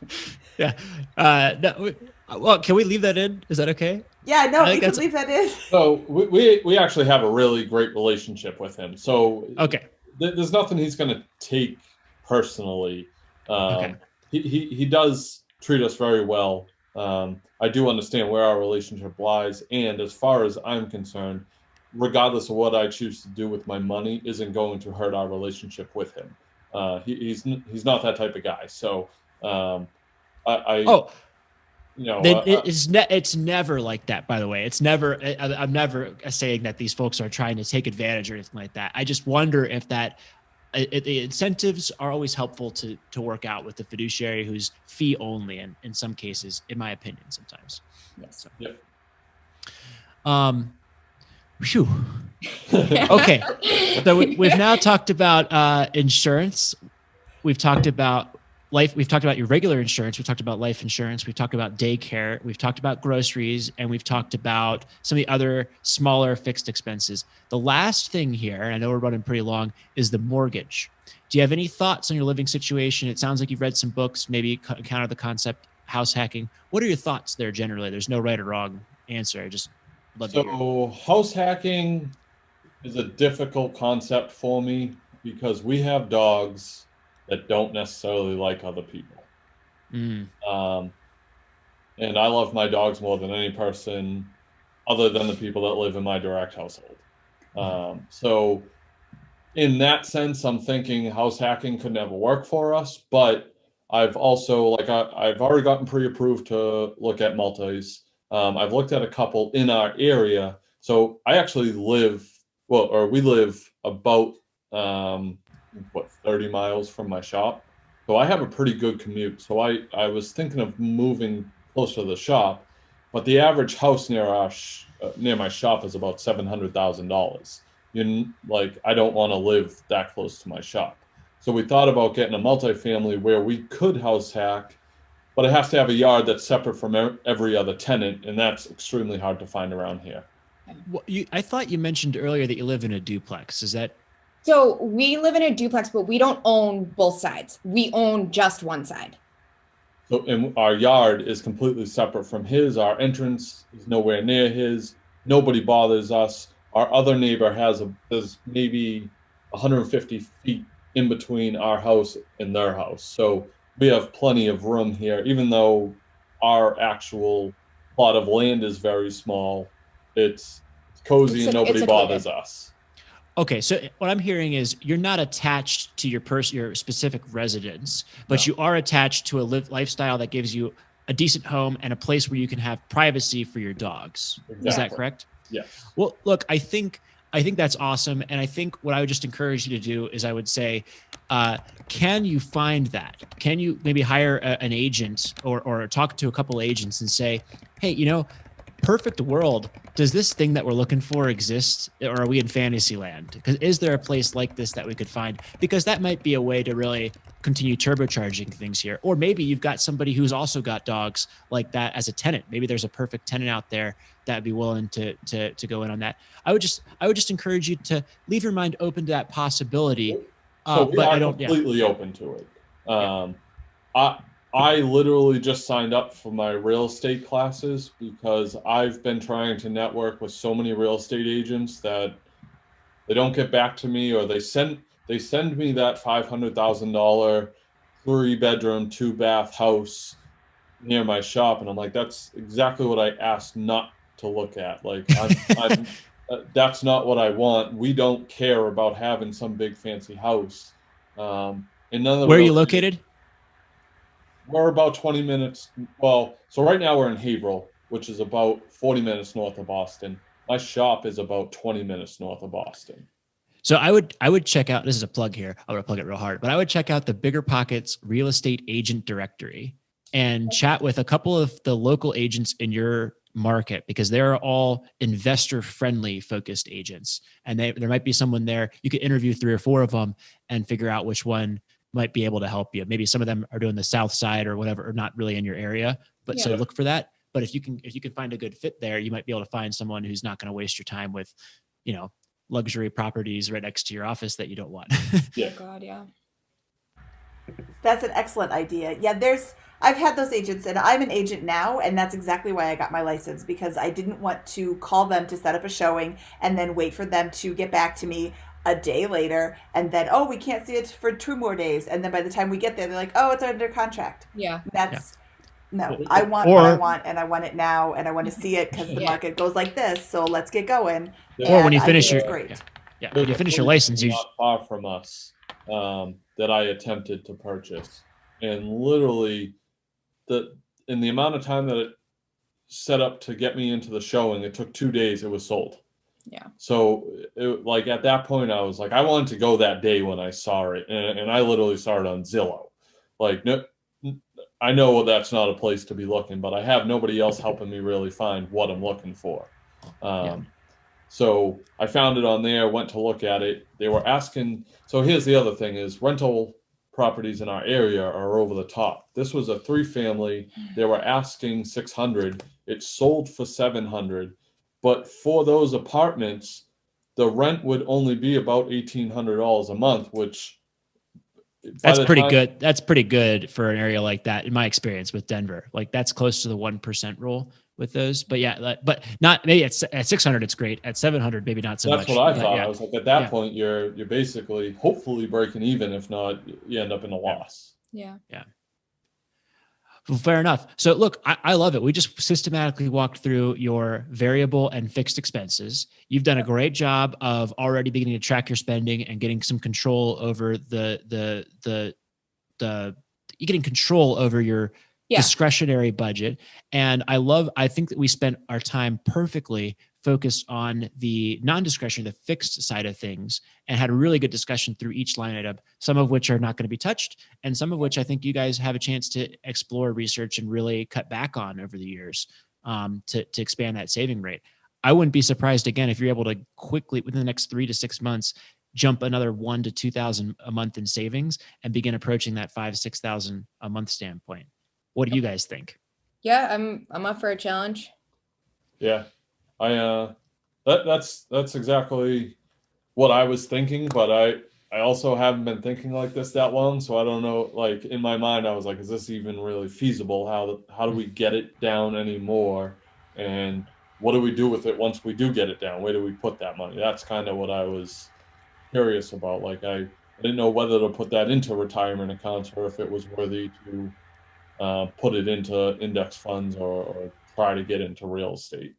Yeah. No, well, can we leave that in? Is that okay? Yeah, no, we can leave that in. So we actually have a really great relationship with him. So okay, there's nothing he's going to take personally. Okay. He does treat us very well. I do understand where our relationship lies, and as far as I'm concerned, regardless of what I choose to do with my money, isn't going to hurt our relationship with him. He's not that type of guy. So it's never like that, by the way. It's never, I'm never saying that these folks are trying to take advantage or anything like that. I just wonder if the incentives are always helpful to work out with the fiduciary who's fee only, and in some cases, in my opinion, sometimes. Yes. So. Yep. Whew. Okay. So we've now talked about insurance. We've talked about life. We've talked about your regular insurance. We've talked about life insurance. We've talked about daycare. We've talked about groceries, and we've talked about some of the other smaller fixed expenses. The last thing here, and I know we're running pretty long, is the mortgage. Do you have any thoughts on your living situation? It sounds like you've read some books, maybe encountered the concept house hacking. What are your thoughts there generally? There's no right or wrong answer. I just love to hear. So house hacking is a difficult concept for me, because we have dogs that don't necessarily like other people. And I love my dogs more than any person other than the people that live in my direct household. So in that sense, I'm thinking house hacking could never work for us, but I've also, I've already gotten pre-approved to look at multis. I've looked at a couple in our area. So I actually we live about 30 miles from my shop. So I have a pretty good commute. So I was thinking of moving closer to the shop, but the average house near near my shop is about $700,000. Like I don't want to live that close to my shop. So we thought about getting a multifamily where we could house hack, but it has to have a yard that's separate from every other tenant, and that's extremely hard to find around here. Well, I thought you mentioned earlier that you live in a duplex. Is that? So we live in a duplex, but we don't own both sides. We own just one side. So, and our yard is completely separate from his. Our entrance is nowhere near his. Nobody bothers us. Our other neighbor there's maybe 150 feet in between our house and their house. So we have plenty of room here, even though our actual plot of land is very small. It's cozy and nobody bothers us. Okay, so what I'm hearing is you're not attached to your specific residence, but you are attached to a lifestyle that gives you a decent home and a place where you can have privacy for your dogs. Exactly. Is that correct? Yes. Well, look, I think that's awesome, and I think what I would just encourage you to do is I would say, can you find that? Can you maybe hire an agent or talk to a couple agents and say, hey, perfect world, does this thing that we're looking for exist, or are we in fantasy land? Because is there a place like this that we could find? Because that might be a way to really continue turbocharging things here. Or maybe you've got somebody who's also got dogs like that as a tenant. Maybe there's a perfect tenant out there that'd be willing to go in on that. I would just encourage you to leave your mind open to that possibility. So we are completely open to it. I literally just signed up for my real estate classes because I've been trying to network with so many real estate agents that they don't get back to me, or they send me that $500,000 3-bedroom, 2-bath house near my shop, and I'm like, that's exactly what I asked not to look at. Like, I'm that's not what I want. We don't care about having some big fancy house. And none of the Where are you located? We're about 20 minutes. Well, so right now we're in Haverhill, which is about 40 minutes north of Boston. My shop is about 20 minutes north of Boston. So I would check out, this is a plug here, I'm gonna plug it real hard, but I would check out the BiggerPockets real estate agent directory and chat with a couple of the local agents in your market, because they're all investor friendly focused agents. And there might be someone there, you could interview 3 or 4 of them and figure out which one might be able to help you. Maybe some of them are doing the south side or whatever, or not really in your area, but so look for that. But if you can find a good fit there, you might be able to find someone who's not going to waste your time with, luxury properties right next to your office that you don't want. Yeah. Oh God, yeah. That's an excellent idea. Yeah, I've had those agents, and I'm an agent now, and that's exactly why I got my license, because I didn't want to call them to set up a showing and then wait for them to get back to me a day later, and then, we can't see it for 2 more days. And then by the time we get there, they're like, it's under contract. Yeah. No, I want what I want, and I want it now, and I want to see it because the market goes like this. So let's get going. Or when you finish your great. When you finish your license, you not far from us that I attempted to purchase, and literally in the amount of time that it set up to get me into the showing, it took 2 days. It was sold. Yeah. So like at that point, I was like, I wanted to go that day when I saw it, and I literally saw it on Zillow. Like, no, I know that's not a place to be looking, but I have nobody else helping me really find what I'm looking for. So I found it on there, went to look at it. They were asking. So here's the other thing: is rental properties in our area are over the top. This was a 3-family. They were asking $600. It sold for $700. But for those apartments, the rent would only be about $1,800 a month, which that's pretty good. That's pretty good for an area like that, in my experience with Denver. Like, that's close to the 1% rule with those. But yeah, but not maybe at 600, it's great. At 700, maybe not so much. That's what I thought. I was like, at that point, you're basically hopefully breaking even. If not, you end up in a loss. Yeah. Yeah. Well, fair enough. So look, I love it. We just systematically walked through your variable and fixed expenses. You've done a great job of already beginning to track your spending and getting some control over you're getting control over your discretionary budget. And I think that we spent our time perfectly focused on the non-discretionary, the fixed side of things, and had a really good discussion through each line item, some of which are not going to be touched, and some of which I think you guys have a chance to explore, research, and really cut back on over the years to expand that saving rate. I wouldn't be surprised, again, if you're able to quickly, within the next 3 to 6 months, jump another 1,000 to 2,000 a month in savings and begin approaching that 5,000 to 6,000 a month standpoint. What do you guys think? Yeah, I'm up for a challenge. Yeah, that's exactly what I was thinking, but I also haven't been thinking like this that long, so I don't know. Like in my mind, I was like, is this even really feasible? How do we get it down anymore? And what do we do with it once we do get it down? Where do we put that money? That's kind of what I was curious about. Like I didn't know whether to put that into retirement accounts or if it was worthy to put it into index funds or try to get into real estate.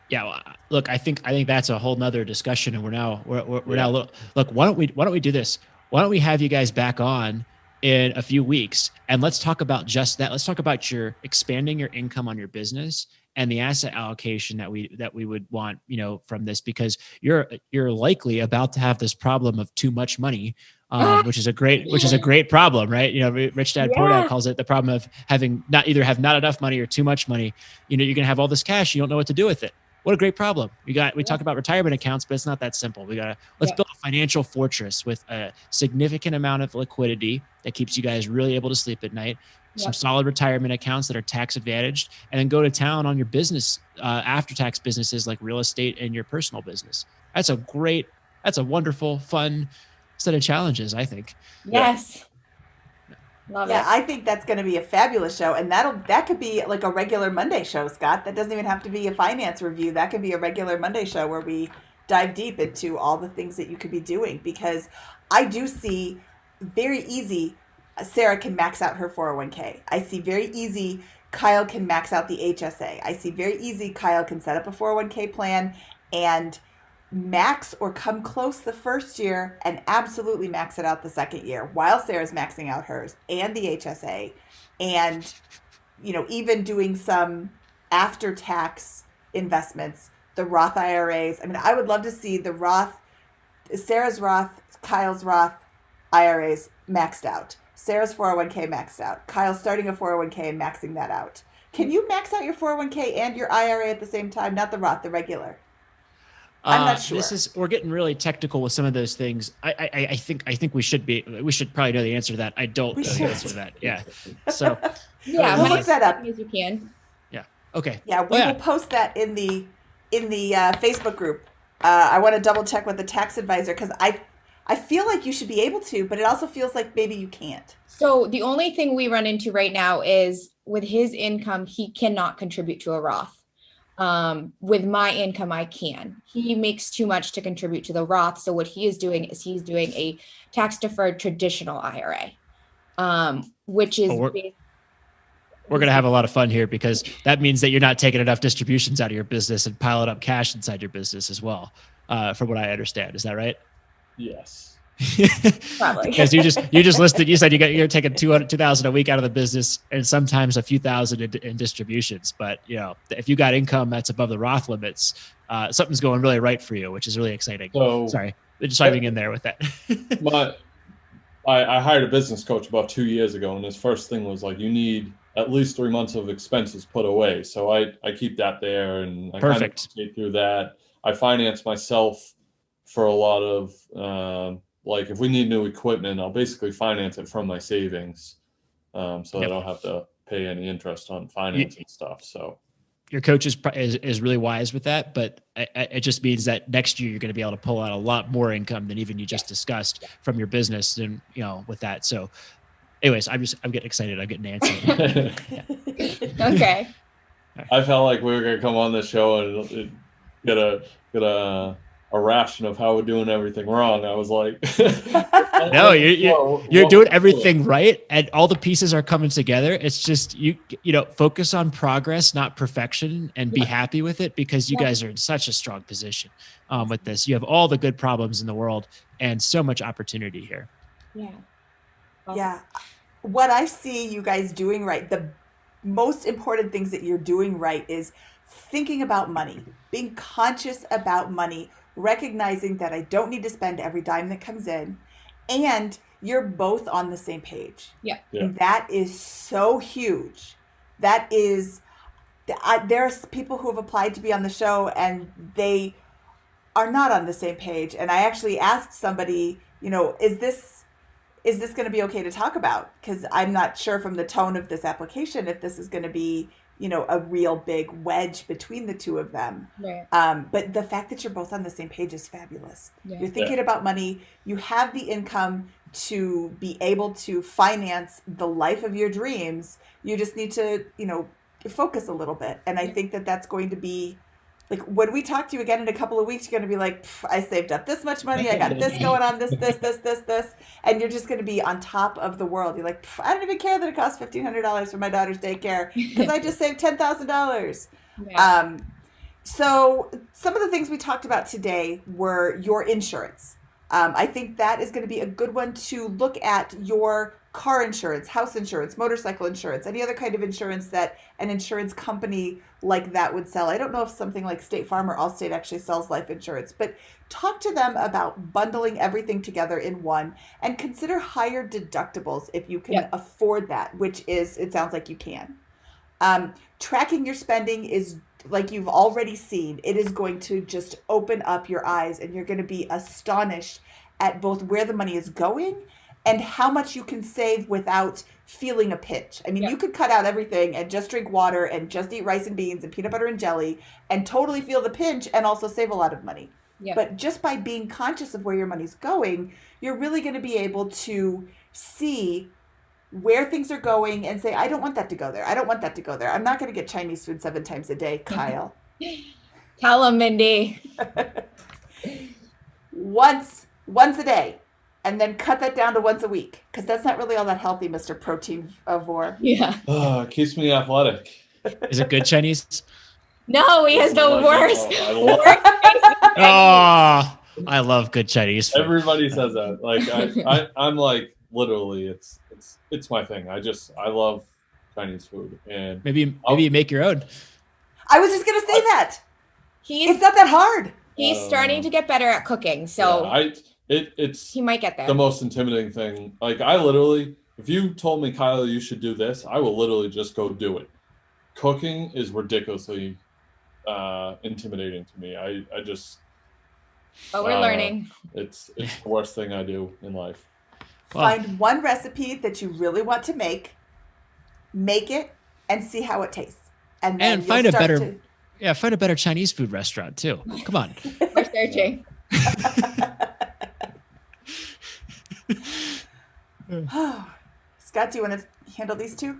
Yeah, well, look, I think that's a whole nother discussion, and we're now look. Why don't we do this? Why don't we have you guys back on in a few weeks, and let's talk about just that. Let's talk about your expanding your income on your business and the asset allocation that we would want, from this, because you're likely about to have this problem of too much money, which is a great problem, right? Rich Dad Poor Dad calls it the problem of having not enough money or too much money. You're going to have all this cash, you don't know what to do with it. What a great problem. We talk about retirement accounts, but it's not that simple. Let's build a financial fortress with a significant amount of liquidity that keeps you guys really able to sleep at night, some solid retirement accounts that are tax advantaged, and then go to town on your business, after-tax businesses like real estate and your personal business. That's a wonderful, fun set of challenges, I think. Yes. Love it. I think that's going to be a fabulous show, and that could be like a regular Monday show, Scott. That doesn't even have to be a finance review. That could be a regular Monday show where we dive deep into all the things that you could be doing, because I do see very easy Sarah can max out her 401k. I see very easy Kyle can max out the HSA. I see very easy Kyle can set up a 401k plan and max or come close the first year and absolutely max it out the second year, while Sarah's maxing out hers and the HSA, and even doing some after tax investments, the Roth IRAs. I mean, I would love to see Sarah's Roth, Kyle's Roth IRAs maxed out, Sarah's 401k maxed out, Kyle starting a 401k and maxing that out. Can you max out your 401k and your IRA at the same time? Not the Roth, the regular. I'm not sure. We're getting really technical with some of those things. I think we should probably know the answer to that. I don't know the answer to that. Yeah. So we'll look that up as you can. Yeah. Okay. Yeah, we will post that in the Facebook group. I want to double check with the tax advisor, because I feel like you should be able to, but it also feels like maybe you can't. So the only thing we run into right now is with his income, he cannot contribute to a Roth. With my income, I can. He makes too much to contribute to the Roth. So what he is doing is he's doing a tax deferred traditional IRA, which is we're going to have a lot of fun here, because that means that you're not taking enough distributions out of your business and piling up cash inside your business as well. From what I understand, is that right? Yes. Probably. Because you just listed, you said you're taking 2,000 a week out of the business, and sometimes a few thousand in distributions. But if you got income that's above the Roth limits, something's going really right for you, which is really exciting. So, sorry, just diving in there with that. I hired a business coach about 2 years ago, and his first thing was like, you need at least 3 months of expenses put away. So I keep that there, and I kind of skate through that. I finance myself for a lot of like if we need new equipment, I'll basically finance it from my savings, so I don't have to pay any interest on financing stuff. So your coach is really wise with that, but it just means that next year you're going to be able to pull out a lot more income than even you just discussed from your business, and with that. So, anyways, I'm getting excited. I'm getting antsy. Okay. I felt like we were going to come on the show and get a ration of how we're doing everything wrong. I was like, no, you're doing everything right, and all the pieces are coming together. It's just you focus on progress, not perfection, and be happy with it, because you guys are in such a strong position with this. You have all the good problems in the world and so much opportunity here. Yeah. Awesome. Yeah. What I see you guys doing right, the most important things that you're doing right is thinking about money, being conscious about money, recognizing that I don't need to spend every dime that comes in, and you're both on the same page. Yeah. And that is so huge. That is, there's people who have applied to be on the show and they are not on the same page. And I actually asked somebody, is this going to be okay to talk about? Because I'm not sure from the tone of this application if this is going to be, a real big wedge between the two of them. Right. But the fact that you're both on the same page is fabulous. Yeah. You're thinking about money. You have the income to be able to finance the life of your dreams. You just need to, focus a little bit. And I think that that's going to be, like, when we talk to you again in a couple of weeks, you're going to be like, I saved up this much money. I got this going on, this. And you're just going to be on top of the world. You're like, I don't even care that it costs $1,500 for my daughter's daycare because I just saved $10,000. Yeah. So some of the things we talked about today were your insurance. I think that is going to be a good one to look at: your car insurance, house insurance, motorcycle insurance, any other kind of insurance that an insurance company like that would sell. I don't know if something like State Farm or Allstate actually sells life insurance, but talk to them about bundling everything together in one, and consider higher deductibles if you can afford that, which is, it sounds like you can. Tracking your spending is, like you've already seen, it is going to just open up your eyes, and you're going to be astonished at both where the money is going and how much you can save without feeling a pinch. I mean, you could cut out everything and just drink water and just eat rice and beans and peanut butter and jelly and totally feel the pinch and also save a lot of money. Yeah. But just by being conscious of where your money's going, you're really going to be able to see where things are going and say, I don't want that to go there. I don't want that to go there. I'm not going to get Chinese food 7 times a day, Kyle. Tell them, Mindy. Once a day. And then cut that down to once a week, because that's not really all that healthy, Mr. Protein-ivore. Yeah. It keeps me athletic. Is it good Chinese? No, he has no worse. I love good Chinese food. Everybody says that. Like I'm like, literally, it's my thing. I love Chinese food, and maybe you make your own. I was just gonna say that. It's not that hard. He's starting to get better at cooking, so he might get there. The most intimidating thing. Like, I literally, if you told me, Kyle, you should do this, I will literally just go do it. Cooking is ridiculously intimidating to me. I just. But we're learning. It's the worst thing I do in life. Find one recipe that you really want to make it, and see how it tastes. And then find a better Chinese food restaurant too. Come on. We're searching. Scott, do you want to handle these two?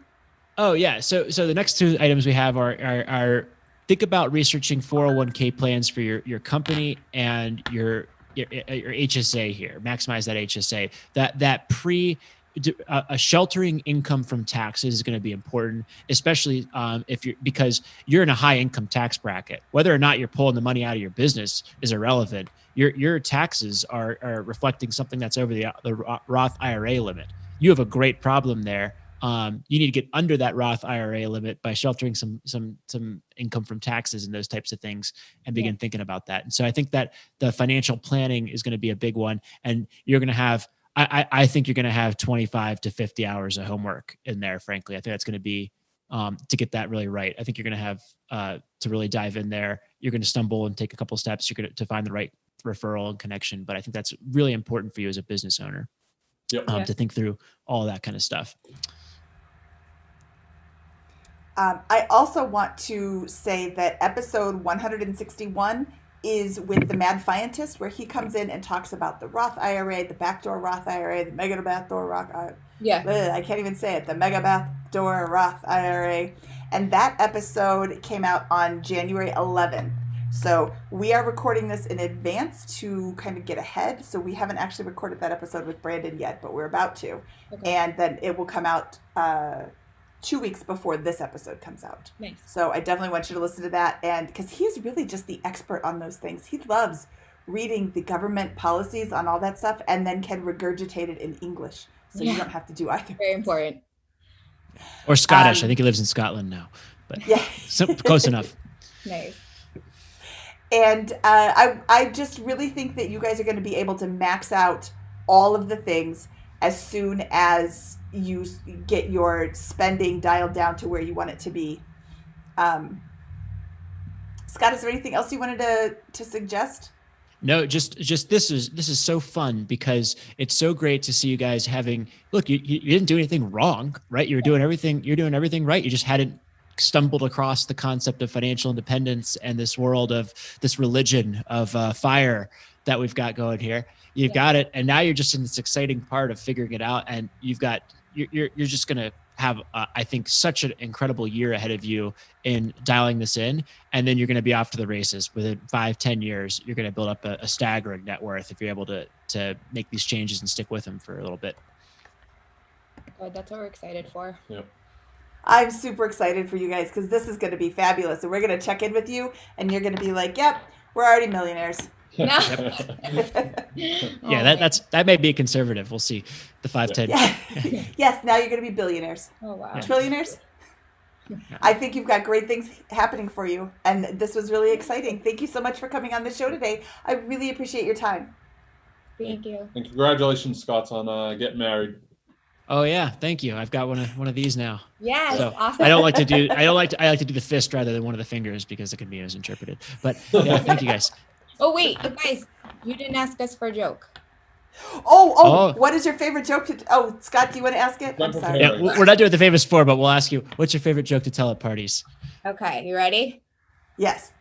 Oh yeah. So the next two items we have are think about researching 401k plans for your company and your HSA here. Maximize that HSA. That a sheltering income from taxes is going to be important, especially because you're in a high income tax bracket. Whether or not you're pulling the money out of your business is irrelevant. Your taxes are reflecting something that's over the Roth IRA limit. You have a great problem there. You need to get under that Roth IRA limit by sheltering some income from taxes and those types of things, and begin thinking about that. And so I think that the financial planning is going to be a big one, and you're going to have. I think you're going to have 25 to 50 hours of homework in there. Frankly, I think that's going to be to get that really right. I think you're going to have to really dive in there. You're going to stumble and take a couple steps. You're going to find the right referral and connection. But I think that's really important for you as a business owner to think through all of that kind of stuff. I also want to say that episode 161 is with the Mad Scientist, where he comes in and talks about the Roth IRA, the backdoor Roth IRA, the mega backdoor Roth IRA. I can't even say it. The mega backdoor Roth IRA. And that episode came out on January 11th. So we are recording this in advance to kind of get ahead. So we haven't actually recorded that episode with Brandon yet, but we're about to. Okay. And then it will come out 2 weeks before this episode comes out. Nice. So I definitely want you to listen to that. And because he's really just the expert on those things. He loves reading the government policies on all that stuff and then can regurgitate it in English. So you don't have to do either. Very important. Or Scottish. I think he lives in Scotland now, but close enough. Nice. And I just really think that you guys are going to be able to max out all of the things as soon as you get your spending dialed down to where you want it to be. Um, Scott, is there anything else you wanted to suggest? No, just this is so fun because it's so great to see you guys having, look, you didn't do anything wrong, right? You're doing everything right. You just hadn't stumbled across the concept of financial independence and this world of this religion of fire that we've got going here. You've got it, and now you're just in this exciting part of figuring it out, and you're just gonna have I think such an incredible year ahead of you in dialing this in, and then you're going to be off to the races. Within 5-10 years, you're going to build up a staggering net worth if you're able to make these changes and stick with them for a little bit. Good. That's what we're excited for. Yep. I'm super excited for you guys because this is going to be fabulous. And we're going to check in with you, and you're going to be like, "Yep, we're already millionaires." No. Yeah, that may be conservative. We'll see. The 5-10. Yeah. Yes, now you're going to be billionaires. Oh wow. Trillionaires. I think you've got great things happening for you, and this was really exciting. Thank you so much for coming on the show today. I really appreciate your time. Thank you. And congratulations, Scott, on getting married. Oh yeah, thank you. I've got one of these now. Yes, So awesome. I like to do the fist rather than one of the fingers because it can be misinterpreted. But yeah, thank you guys. Oh wait, guys, you didn't ask us for a joke. Oh, what is your favorite joke to Scott, do you want to ask it? I'm sorry. Yeah, we're not doing the famous four, but we'll ask you, what's your favorite joke to tell at parties? Okay, you ready? Yes.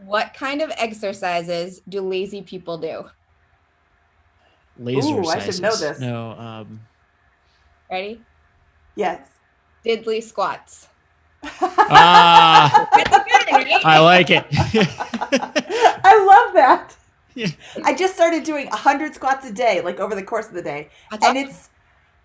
What kind of exercises do lazy people do? Laser Ooh, I should know this. No, Ready? Yes. Diddly squats. Ah, That's a good one, right? I like it. I love that. Yeah. I just started doing 100 squats a day, like over the course of the day. That's And awesome.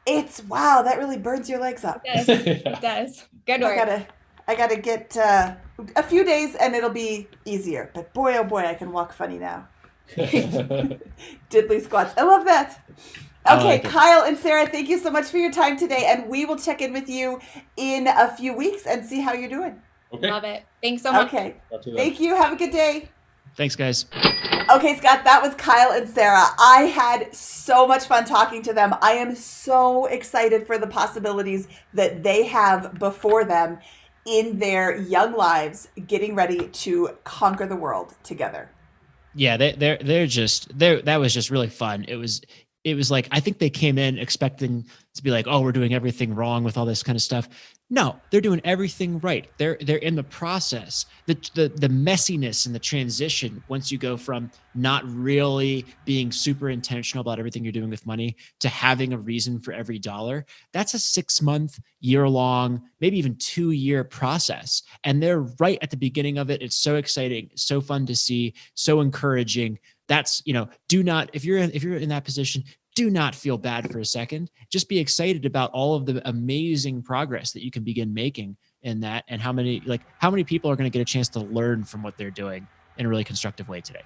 it's wow, that really burns your legs up. It does. It does. Good work. I gotta get a few days and it'll be easier. But boy, oh boy, I can walk funny now. Diddly squats. I love that. Okay, like it. Kyle and Sarah, thank you so much for your time today. And we will check in with you in a few weeks and see how you're doing. Okay. Love it. Thanks so much. Okay. Talk to you then. Thank you. Have a good day. Thanks, guys. Okay, Scott, that was Kyle and Sarah. I had so much fun talking to them. I am so excited for the possibilities that they have before them in their young lives, getting ready to conquer the world together. Yeah, that was just really fun. It was like, I think they came in expecting to be like, oh, we're doing everything wrong with all this kind of stuff. No, they're doing everything right. They're in the process. The messiness and the transition, once you go from not really being super intentional about everything you're doing with money to having a reason for every dollar, that's a 6-month, year-long, maybe even 2-year process. And they're right at the beginning of it. It's so exciting, so fun to see, so encouraging. That's, do not, if you're in that position, do not feel bad for a second. Just be excited about all of the amazing progress that you can begin making in that, and how many people are going to get a chance to learn from what they're doing in a really constructive way today.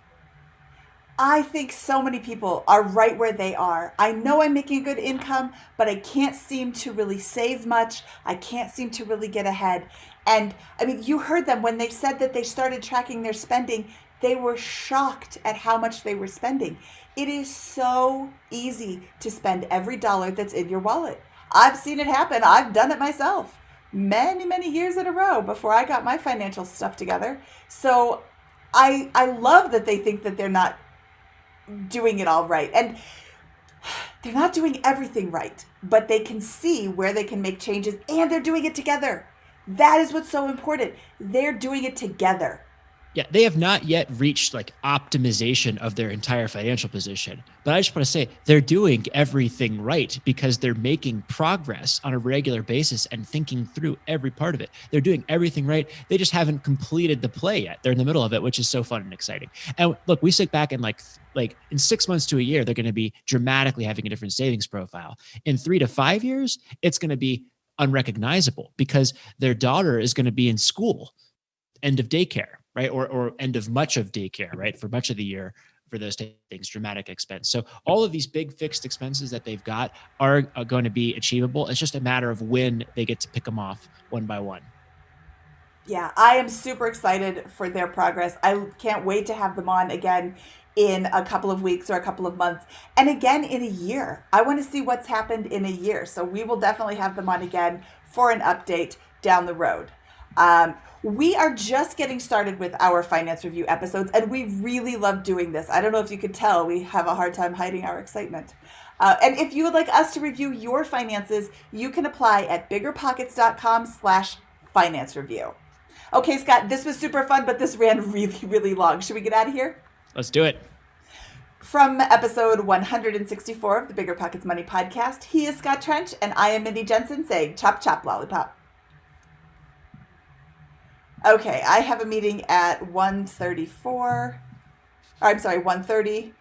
I think so many people are right where they are. I know I'm making a good income, but I can't seem to really save much. I can't seem to really get ahead. And I mean, you heard them when they said that they started tracking their spending. They were shocked at how much they were spending. It is so easy to spend every dollar that's in your wallet. I've seen it happen. I've done it myself many, many years in a row before I got my financial stuff together. So I love that they think that they're not doing it all right. And they're not doing everything right, but they can see where they can make changes, and they're doing it together. That is what's so important. They're doing it together. Yeah, they have not yet reached like optimization of their entire financial position. But I just want to say they're doing everything right because they're making progress on a regular basis and thinking through every part of it. They're doing everything right. They just haven't completed the play yet. They're in the middle of it, which is so fun and exciting. And look, we sit back and like in 6 months to a year, they're going to be dramatically having a different savings profile. In 3 to 5 years, it's going to be unrecognizable because their daughter is going to be in school, end of daycare, right? Or end of much of daycare, right? For much of the year, for those things, dramatic expense. So all of these big fixed expenses that they've got are going to be achievable. It's just a matter of when they get to pick them off one by one. Yeah, I am super excited for their progress. I can't wait to have them on again in a couple of weeks or a couple of months, and again in a year. I want to see what's happened in a year. So we will definitely have them on again for an update down the road. We are just getting started with our finance review episodes, and we really love doing this. I don't know if you could tell, we have a hard time hiding our excitement. And if you would like us to review your finances, you can apply at biggerpockets.com/finance review. Okay, Scott, this was super fun, but this ran really, really long. Should we get out of here? Let's do it. From episode 164 of the Bigger Pockets Money Podcast, he is Scott Trench, and I am Mindy Jensen saying chop, chop, lollipop. Okay, I have a meeting at 1:34. I'm sorry, 1:30.